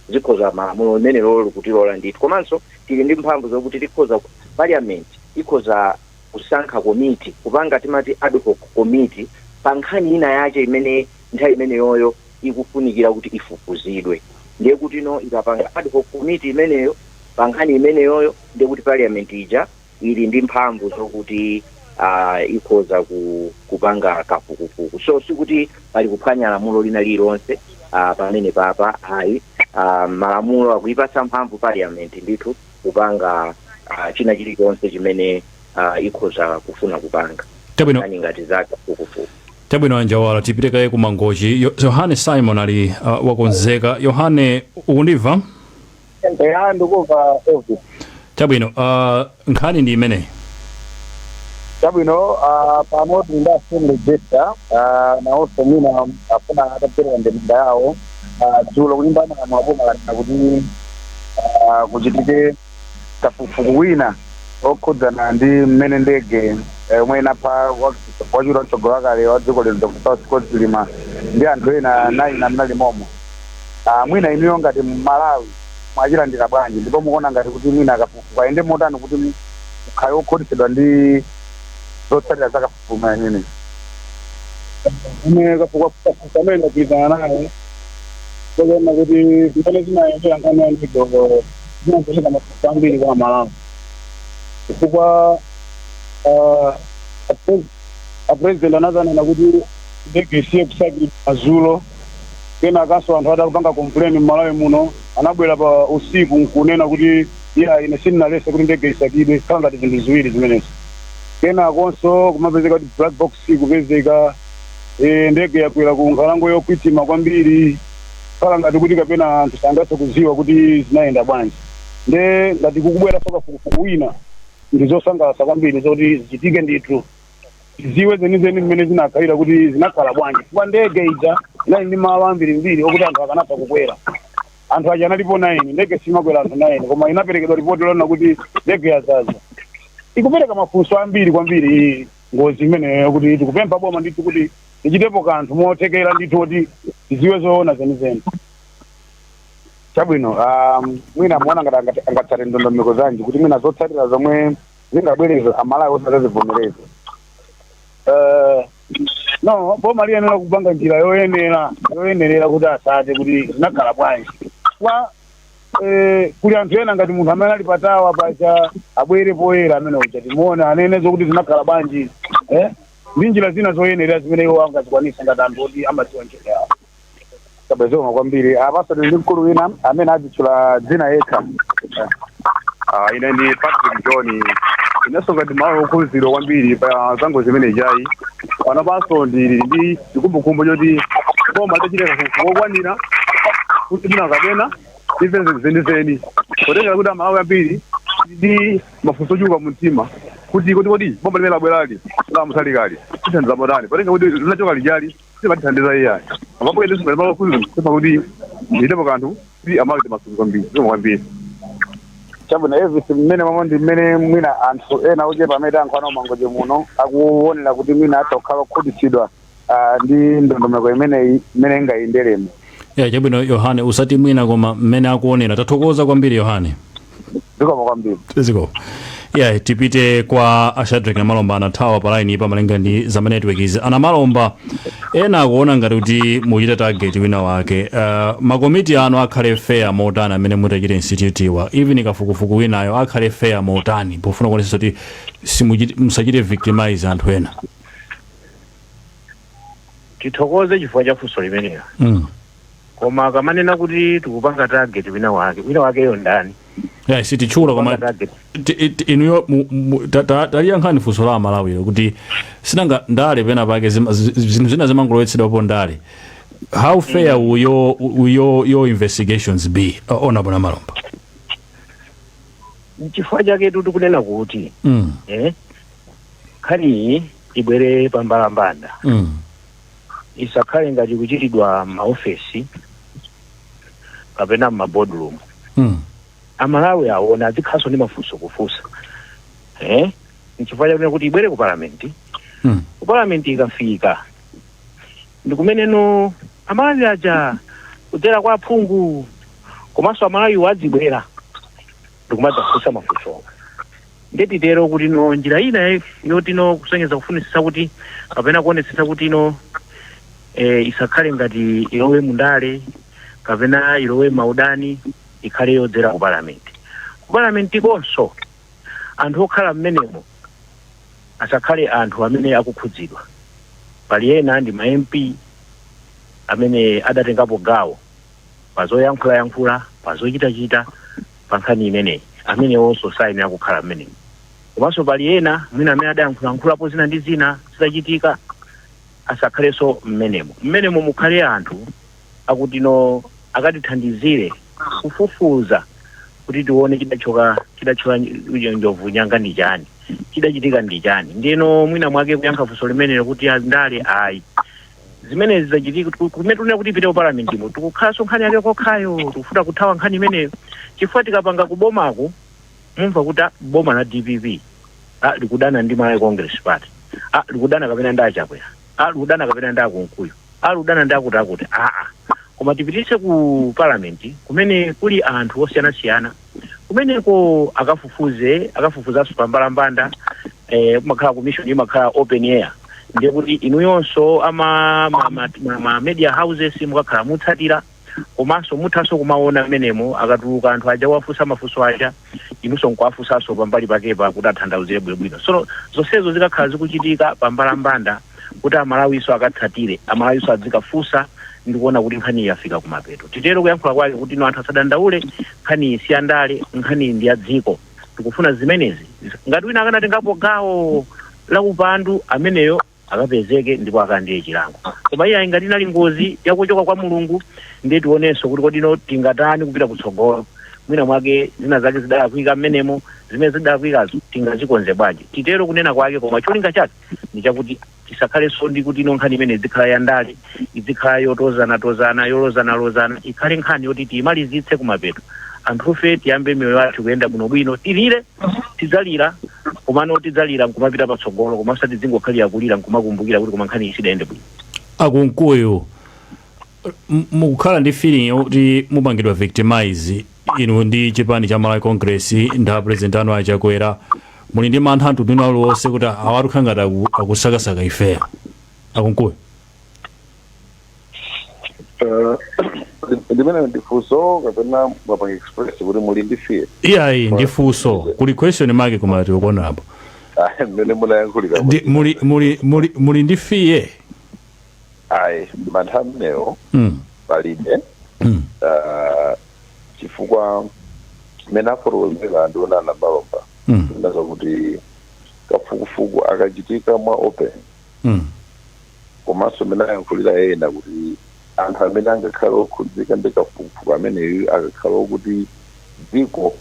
zikhoza malamulo imene lolo kutilola ndithu. Komanso tili ndi mphamvu zokuti tikhoza parliament ikhoza kusankha committee, kupanga timati ad hoc committee pa nkhani ina yache imene nthawi imene yoyo ikufunikira kuti ifufuzidwe. Ndiye kuti ino ikapanga ad hoc committee imeneyo pa nkhani imene yoyo, ndiye kuti parliament ija ili ndi mphamvu zokuti ikhoza kupanga kafukufuku. So sikuti pali kuphwanya lamulo lina lilonse pamene papa ayi, malamulo akuipatsa mphamvu parliament ndithu kupanga china chilichonse chimene ikhoza kufuna kupanga ngati zake kafukufuku. Tabwino Anjawala, tipite kaye kumangochi. Yohane Simon ali wakonzeka. Yohane, ukundimva? Ndikuva Elvis. Tabwino, nkhani ndi imene. Tabwino, pano tinda assembly data na also mina afuna atapera ndemda yawo dzulo kulimbana na maboma kana kuti kuchitike kafukufuku wina okhudzana ndi mmene ndege mwena pa wachira mtsogolo kale wa dziko lino Dr. South Coast Lima ndi anthu ena 9 amnali momo. Mwina imiyo ngati Malawi mwachilandira bwanji, ndipo mukuona ngati kuti mwina akafukufuku ayende motani kuti mukhaye okhudzidwa ndi zotsatira zakafukufuku manene. Kafukufuku amene ndapitana naye kuona kuti zimene zinaendera nkhani ya ndigo zinazocheka mafukufuku ambiri kwa Malawi, chifukwa apresident anazanena kuti ndege isiye kusakira azulo, kena akanso anthu adakupanga complain Malawi muno anabwera pa usiku nkunena kuti ine sindinalese kuti ndege isakidwe, khala ngati zinthu ziwiri zimenezo. Kena akonso kumapezeka kuti black box ikupezeka, ndege yakwera ku nkhalango yokwitima kwambiri, khala ngati kuti kapena anthu sangathe kuziwa kuti zinayenda bwanji. Nde ngati kukubwera kafukufuku wina ndizosangalatsa kwambiri zoti zichitike ndithu, ziwe zenizeni mmene zinakhalira kuti zinakhala bwanji, chifukwa ndege ija inali ndi malo ambirimbiri okuti anthu akanatha kukwera. Anthu aja analipo 9, ndege simakwera anthu 9, koma inaperekedwa ripoti lona kuti ndege yazaza. Ikupereka mafunso ambiri kwambiri ngozi imeneyo, kuti tikupempha boma ndithu kuti ichitepo kanthu mothekera ndithu kuti ziwe zoona zenizeni. Chabwino, mwina muona ngati angatsate ndondomeko zanji kuti mwina zotsatira zomwe zingabwerezo Amalawi osazivomereza. No, boma liyenera kupanga njira yoyenerera kuti asate kuti zinakhala bwanji. Kwa kuli anthu ena ngati munthu amene ali patawa pacha abwere poyera amene uja timuona anene zokuti zinakhala bwanji, ndi njira zina zoyenerera zimene iwo angazikwanisa ngati anthu oti amadziwa njira yawo. Tabwezoma kwambiri apaso ndi mkulu wina amene adzitchula dzina yekha. Ine ndi Patrick John, inenso ngati malo okhuzidwa kwambiri pa zango zimene jayi panapanso ndili ndi chikumbukumbu choti boma litachita kafukufuku kokwanira kuti munakapena izenze zenizeni kotengera kuti Amalawi ambiri ndi mafunso ochuluka mu mtima kuti kodi boma limene labwerali lamusalikali tithandiza motani, kotengera kuti linachoka lijali simatithandiza iyayi. Amapoketi malo okhuzidwa kuti ndilipo kanthu kuti amawite masuku kwambiri kwambiri chabwino evisi mmene mamondi mmene mwina anthu ena ochepa amene ankhwana umangoje muno akuonera kuti mwina atokhala okhutitsidwa ndi ndondomeko imeneyi mmene ingayenderemo. Chabwino Yohane usati mwina koma mmene akuonera. Tathokoza kwambiri Yohane. Zikomo kwambiri. Ziko. Tipite kwa Shadrack na Malomba anathawa pa line pamalinga ndi za network izi. Ana Malomba ena akuona ngati kuti muchita target wina wake. Makomiti ano akhale fair motani amene mutachita institute wa. Even kafukufuku winayo akhale fair motani. Pofuna kuonesa kuti musachite victimize anthu ena. Tithokoze chifukwa cha funso limenelo. Koma kamanena kuti tikupanga target wina wake yo ndani. Sitichula koma inuyo taliya nkhani funso la Malawi kuti sinanga ndale pena pake zinthu zina zimangolowetsedwapo ndale. How fair will your investigations be on Abuna Malomba? Chifukwa chake tikunena kuti khani ibwere pambalambanda. Isakhale ngati kuchitidwa maofesi kapena maboardroom. Amalawi aona azikhaso ndi mafunso kufunsa. Nchifukwa chakuti ibwere ku parliament. Ku parliament ikafika ndikumeneno Amalawi aja kudzera kwa aphungu komanso Amalawi wadzibwera ndikumadzafunsa mafunso. Ndetitero kuti no njira ina yoti no kusonyeza kufunisisa kuti kapena kuonesesa kuti no isakhale ngati ilowe mundale kapena ilowe maudani ikhale yodzera ku parliament. Ku parliament konso anthu okhala mmenemo asakhale anthu amene akukhudzidwa. Pali ena ndi ma MP amene adatengapo gawo pazoyankhula pazochitachita pa nkhani imeneyi amene onso saine akukhala mmenemo. Komanso pali ena mwina amene adayankhulapo zina ndi zina zidachitika asakhalenso mmenemo mukhale anthu akuti no akatithandizire kufufuza kuti tione chidachoka njovu nyanga ndi chani, chidachitika ndi chani. Ndino mwina mwake kuyankha funso limenelo kuti andale ayi zimene zidachitika kumetuna kuti ipite ku parliament mo tikukhaso nkhani yake kokhayo tikufuna kuthawa nkhani imeneyo. Chifukwa tikapanga kubomako mumva kuti boma la DPP likudana ndi Malawi Congress Party, likudana kapena ndachakwera, likudana kapena ndakunkuyo, likudana ndakuti koma tipitise ku parliament kumene kuli anthu osiyanasiyana kumeneko akafufuzanso pambalambanda. Kumakhala commission imakhala open air ndiye kuti inu yonso ma media houses mukakhala mutsatira komanso muthanso kumaona mmenemo akatuluka anthu aja wafunsa mafunso aja inunso nkuwafunsanso pambali pakepa kuti athandauzire bwinobwino. So zonsezo zikakhala zikuchitika pambalambanda kuti Amalawiso akatsatire, Amalawiso azikafunsa ndikuona kuti nkhani yafika kumapeto. Titero kuyankhula kwake kuti no anthu asadandaule nkhani siyandale, nkhani ndi ya dziko. Tikufuna zimenezi ngati wina akanatengapo gawo la upandu ameneyo akapezeke ndipo akandiye chilango. Koma iye ngati inali ngozi yakuchoka kwa Mulungu ndiye tionenso kuti kodi no tingatani kupita kutsogolo. Mwina mwake zina zake zidalakwika mmenemo zimene zidalakwikazo tingazikonze bwanji. Titero kunena kwake koma cholinga chake ndi chakuti tisakhalenso ndi kuti ino nkhani imene izikhala yandale, izikhala yotozana yolozana ikhale nkhani yoti tiyimalizitse kumapeto. Anthufe tiyambe miyoyo yathu kuyenda bwinobwino, tilire tidzalira komano tidzalira nkumapita patsogolo koma osati dzingokhalira kulira nkumakumbukira kuti koma nkhani isidayende bwino. Akunkuyo mukukhala ndi feeling yoti mupangidwa victimize inu ndi chipani cha Malawi Congress ndi president anu achakwera muli ndi mantha anthu bwino aliwonse kuti awatukha ngati akusakasaka ifeyo akunkuyo? Ndimene ndifunso kapena mwapanga express kuti muli ndi fear? Iyayi ndifunso kuli question mark kumati ukonapo. Mmene munayankhulira muli ndi fear? Ayi mantha amenewo palibe chifukwa mmene afotokozera ndiona Ana Malomba ndaza kuti kafukufuku akachitika mwa open komanso mmene ayankhulira ena kuti anthu amene angakhala okhudzika ndi kafukufuku ameneyo akakhala kuti dziko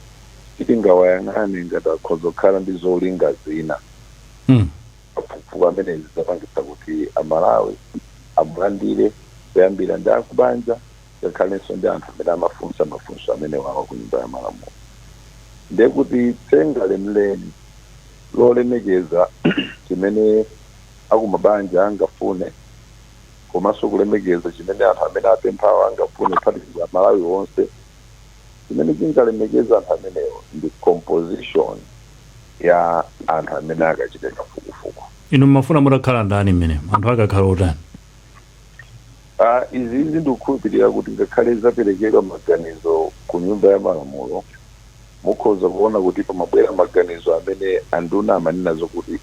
sitingawayang'ane ngati akhoza kukhala ndi zolinga zina. Kafukufuku amenezi zapangisa kuti Amalawi amulandire kuyambira ndi akubanja ngakhalenso ndi anthu amene amafunsa mafunso amene wawa ku nyumba ya malamulo. Ndekuti tsenga lemleni lolemekeza chimene akumabanja angafune komanso kulemekeza chimene anthu amene apemphawo angafune kuphatikiza Malawi onse. Chimene chingalemekeza anthu amenewo ndi composition ya anthu amene akachite kafukufuku. inu mmafuna mutakhala ndani mmene anthu akakhala utani? Izi ndikukhulupirira kuti ngakhale zaperekedwa maganizo ku nyumba ya malamulo mukhoza kuona kuti pamabwera maganizo amene anduna amanena kuti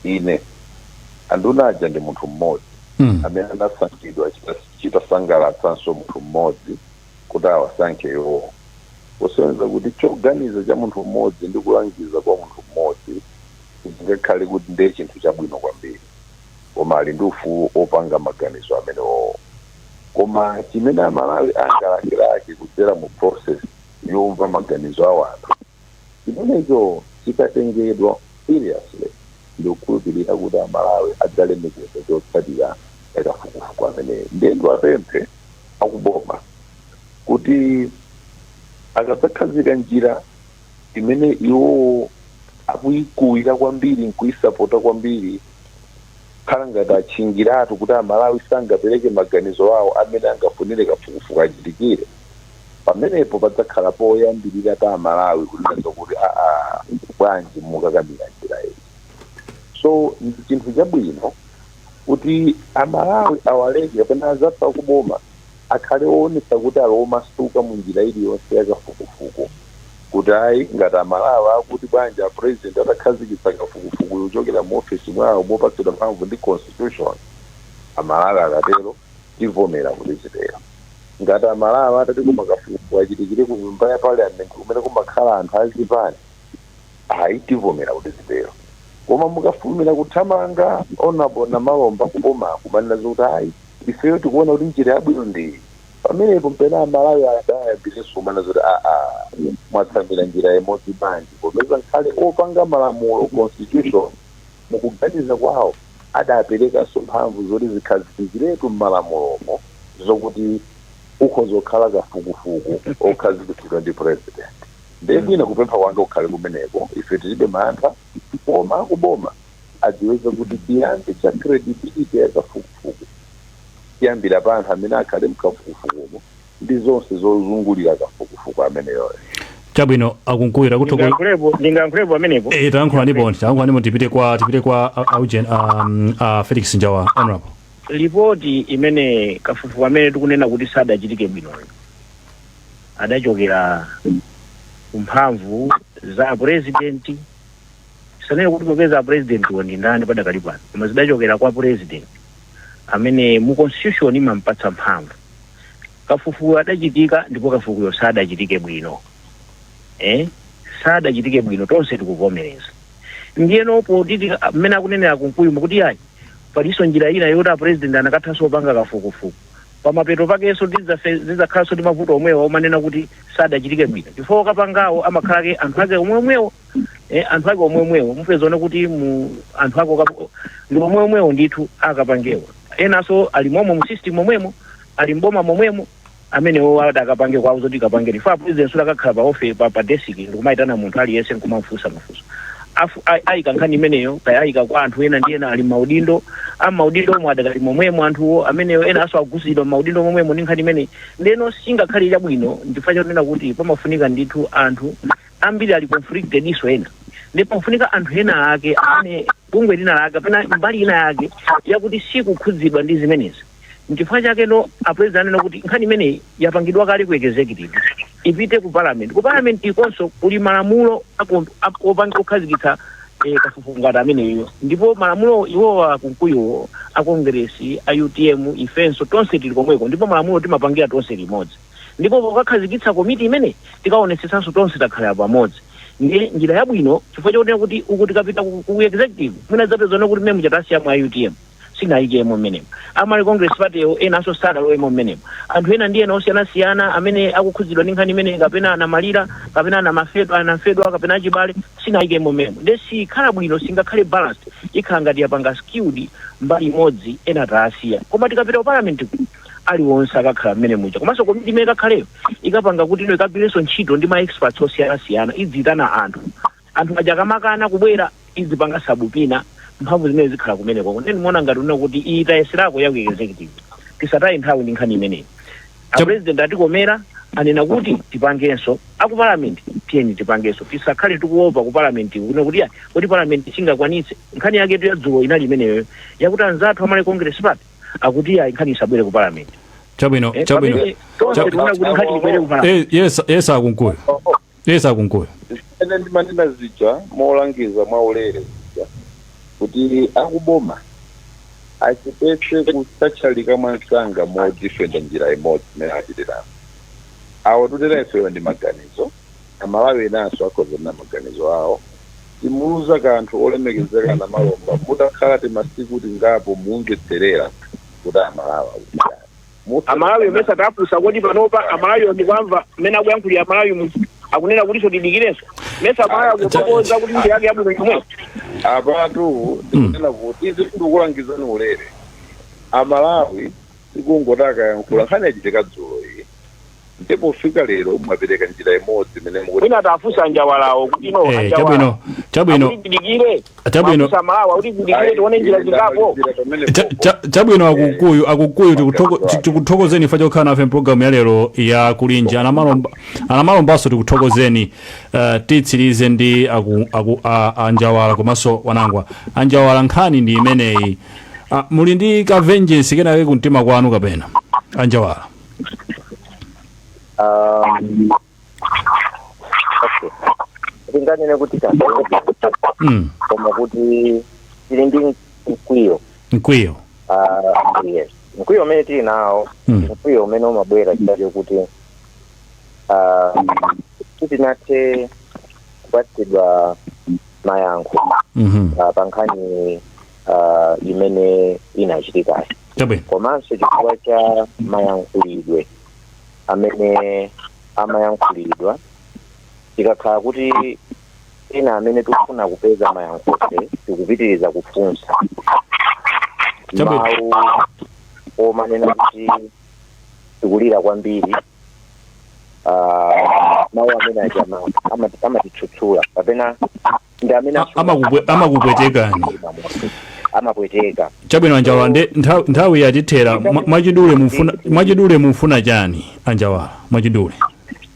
ine anduna aja ndi munthu mmodzi amene anasankhidwa chitasangalatsanso munthu mmodzi kuti awasankhe iwo. Kusonyeza kuti choganiza cha munthu mmodzi ndi kulangiza kwa munthu mmodzi ngakhale kuti ndiye chinthu chabwino kwambiri, koma ali ndi ufulu opanga maganizo amenewo. Koma chimene Amalawi angalakirake kudzera mu process yomva maganizo a anthu, chimenecho chikatengedwa seriously, ndikukhulupirira kuti Amalawi adzalemekeza chotsatira kafukufuku amene. Ndendo apemphe akuboma kuti akasakhazika njira imene iwo akuyikuwira kwambiri nkuyisapota kwambiri, khala ngati achingiratu kuti Amalawi sangapereke maganizo awo amene angafunire kafukufuku achitikire. Pamenepo padzakhala poyambirira pa Amalawi kunena kuti bwanji mukakamira njira iyi. So ndi chinthu chabwino kuti Amalawi awaleke kapena azapha kuboma akhale oonesa kuti alomasuka mu njira iliyonse yakafukufuku, kuti ayi ngati Amalawi akuti bwanji a president atakhazikitsa kafukufuku yochokera mu ofisi mwawo mopatsidwa mphamvu ndi constitution, Amalawi akatero tivomera kuti zitero. Ngati Amalawi atati koma kafukufuku achitikire ku nyumba ya parliament kumene kumakhala anthu azipani, ayi tivomera kuti zitero. Koma mukafumira kuthamanga onabona malomba kuboma kumanena kuti ayi ifeyo tikuona kuti njira yabwino ndi pamenepo mpena Amalawi adayambirenso kumanena kuti mwatsambira njira imodzi bwanji, popeza nkhale opanga malamulo constitution mukuganiza kwawo adaperekanso mphamvu zoti zikhazikiziretu m'malamulomo zokuti ukhoza okhala kafukufuku okhazikitsidwa ndi president. Ndebwino kupempha kwanga ukhale kumeneko, ife tilibe mantha, koma akuboma adziweza kuti chiyambi cha credibility ya kafukufuku chiyambira pa anthu amene akhale mkafukufukumo ndi zonse zozungulira kafukufuku ameneyoyo. Chabwino akunkuwira kuti ndingankhulepo amenepo tayankhulanipo tipite kwa Augen Felix Njawa. Honorable, ripoti imene kafukufuku amene tikunena kuti sadachitike bwinoyo adachokera kumphamvu za president, sanene kuti popeza president ndi ndani padakali pano, koma zidachokera kwa president amene mu constitution imampatsa mphamvu. Kafukufuku adachitika ndipo kafukufuku sadachitike bwino, sadachitike bwino, tonse tikuvomereza. Ndiyeno potiti amene akunenera kunkuyuma kuti ayi paliso njira ina yoti president anakathanso opanga kafukufuku, pamapeto pakenso zidzakhalanso ndi mavuto omwewo omanena kuti sadachitike bwino, chifukwa kapangawo amakhalake anthu ake omweomwewo, anthu ake omweomwewo mupezona kuti anthu ako ndi omweomwewo ndithu akapangewa. Enanso ali momwe mu system omwemo, ali mboma momwemo amenewo adakapange kwawo zoti kapangeni. Fa president sudakakhala pa desk ndikumayitana munthu aliyense nkumafunsa mafunso. Ayika nkhani imeneyo kayayika kwa anthu ena ndi ena ali maudindo omwe adakali momwemo anthuwo ameneyo ena aso aguzidwa maudindo momwemo ndi nkhani imeneyi. Ndeno singakhale chabwino ndifanya kunena kuti pamafunika ndithu anthu ambiri ali conflicted iso ena, ndipo pafunika anthu ena ake amene bungwe lina lake kapena mbali ina yake yakuti sikukhudzidwa ndi zimenezi. N'chifukwa chake apresident anena kuti nkhani imeneyi yapangidwa kale ku executive ipite ku parliament. Ku parliament ikonso kuli malamulo opanga kukhazikitsa kafukufuku ngati ameneyo, ndipo malamulo iwowa kunkuyo a Congress, a UTM, ifenso tonse tili komweko, ndipo malamulo timapangira tonse limodzi, ndipo pokakhazikitsa komiti imene tikaonetsetsanso tonse takhala pamodzi. Ndiye njira yabwino chifukwa chakunena kuti uku tikapita ku executive mwina zapezona kuti mmene muchatasiyamu a UTM sinayikemo mmenemo, amali Congress party enanso sadaloyemo mmenemo, anthu ena ndiye osiyanasiyana amene akukhudzidwa ndi nkhani imene kapena anamalira kapena anafedwa kapena achibale sinayikemo mmenemo. Ndiye sikhala bwino, singakhale balanced, ikhala ngati yapanga skewed mbali imodzi ena taasiya. Koma tikapita ku parliament aliwonse akakhala mmene muja komanso komiti imene ikakhaleyo ikapanga kuti ino ikapirenso ntchito ndi ma experts osiyanasiyana idzitana anthu aja akamakana kubwera idzipanga sabupina mphamvu zimene zikhala kumeneko ndeni muona ngati una kuti itayeserapo yaku executive tisatayi nthawi ndi nkhani imeneyi apresident atikomera anena kuti tipangenso aku parliament tiyeni tipangenso tisakhale tikuopa ku parliament kuno kuti parliament singakwanitse nkhani yake tu yadzulo inali imeneyo yakuti anzathu amale congress party akuti nkhani isabwere ku parliament chabwino yes akunkuyo ene ndimandina zija molangiza mwaulere zija kuti akuboma achipese kusachalika mwansanga modifenda njira imodzi imene achitirana awo tutereseyo ndi maganizo amalawi enanso akhoza na maganizo awo timuuza kanthu olemekezeka na malomba mutakhala timasiku tingapo muungetserera kuti amalawi mesa tafusa kuti panopa amalawi ndikwamva mmene akuyankhulira amalawi akunena kuti tidikirirenso mesa amalawi akupoza kuti ndi yake yabwino chomwe apatu ndikunena kuti izi tikukulangizani ulere amalawi tikungotaka yankhula nkhani yachitika dzulo iyi ndipo fika lero mwapereka njira imodzi imene mukuti ina tafusa njawalawo kuti no chabwino samalawa kuti tidikire tione njira zingapo chabwino akukuyu tikuthokozeni fa chokhala nafe mpulogalamu ya lero ya kulinji anamalombaso tikuthokozeni titsirize ndi anjawala komanso wanangwa anjawala nkhani ndi imeneyi muli ndi ka vengeance kenake kumtima kwanu kapena anjawala tinganene kuti koma kuti tili ndi mkwiyo yes mkwiyo umene tili nawo mkwiyo umene umabwera chifukwa kuti titinathe kupatsidwa mayankho pa nkhani imene inachitikayo komanso chifukwa cha mayankhulidwe amene amayankhulidwa tikakhala kuti ena amene tikufuna kupeza mayankhose tikupitiriza kufunsa mawu omanena kuti tikulira kwambiri mawu amene aja amatitsutsula kapena ndi amene amakupwetekani amapweteka chabwino anjawala nde nthawi yatithera mwachidule mufuna chani anjawala mwachidule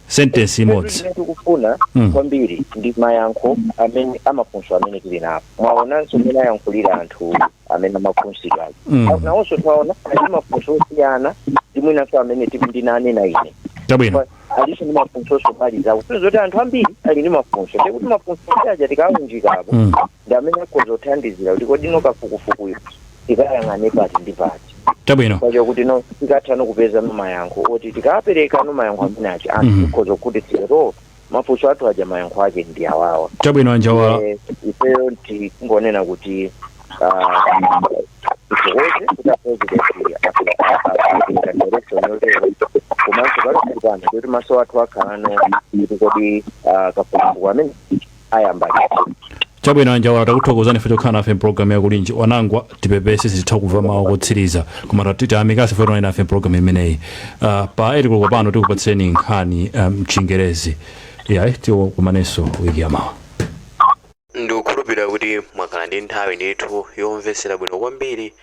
sentence imodzi tikufuna kwambiri ndi mayankho amene amafunso amene tili napo mwaonanso mmene ayankhulira anthu amene amafunsidwa nawonso twaona ali mafunso osiyana ndimwinanso amene ndinanena ine chabwino aliso ndi mafunso pali zawo zoti anthu ambiri ali ndi mafunso ndikuti mafunso aja tikawunjikapo ndi amene akhoza kuthandizira kuti kodi no kafukufukuyo tikayang'ane pati ndi pati chabwino kwacho kuti no tikatha kupeza mayankho oti tikapereka mayankho amene aja anthu tikhoza kuti tiro mafunso athu aja mayankho ake ndi awawa chabwino anjawala ifeyo tingonena kuti tikoze kuti apresident apita direction yotero komanso palipana kuti maso athu akhalano kodi kafukufuku amene ayambali chabwino anjawala takuthokozani fe chokhala nafe mpulogalamu ya kulinji wanangwa tipepese zitha kuva mawu kotsiriza koma tatiti amikasi fe tonali nafe mpulogalamu imeneyi pa etikuluko pano tikupatseni nkhani mchingerezi yayi tikukumanenso wiki ya mawa ndikukhulupirira kuti mwakhala ndi nthawi ndithu yomvetsera bwino kwambiri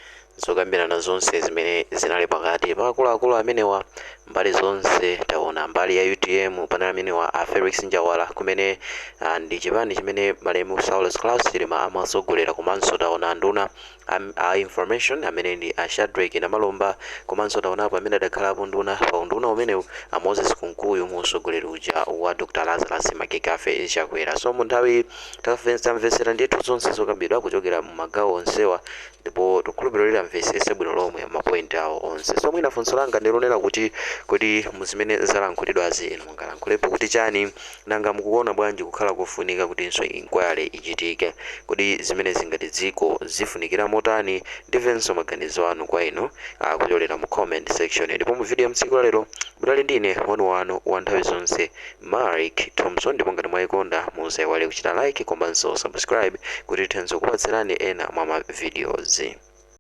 zokambirana zonse zimene zinali pakati pa akuluakulu amenewa mbali zonse. Taona mbali ya UTM panali amenewa a Felix Njawala kumene ndi chipani chimene malemu Saulus Klaus Chilima amasogolera, komanso taona nduna a information amene ndi a Shadrack na Malomba, komanso taonapo amene adakhalapo nduna pa unduna umenewu a Moses Kunkuyu musogoleri uja wa Dr. Lazarus Makikafe Chakwera. So mu nthawi tamvetsera ndithu zonse zokambidwa kuchokera mu magawo onsewa, ndipo tikhulupirira mvetsese bwino lomwe mapoint awo onse. So mwina funso langa ndilonera kuti muzimene zalankhulidwa zino mungalankhulepo kuti chani, nanga mukuona bwanji kukhala kufunika kutinso inquiry ichitike, kuti zimene zingati dziko zifunikira motani? Ndivenso maganizo anu kwa inu kuchokera mu comment section. Ndipo mu video mtsiku lero mudali ndine wanu wa nthawi zonse Mark Thompson, ndipo ngati mwayikonda musayiwale kuchita like komanso subscribe kuti tithenso kupatsirani ena mwa ma videos.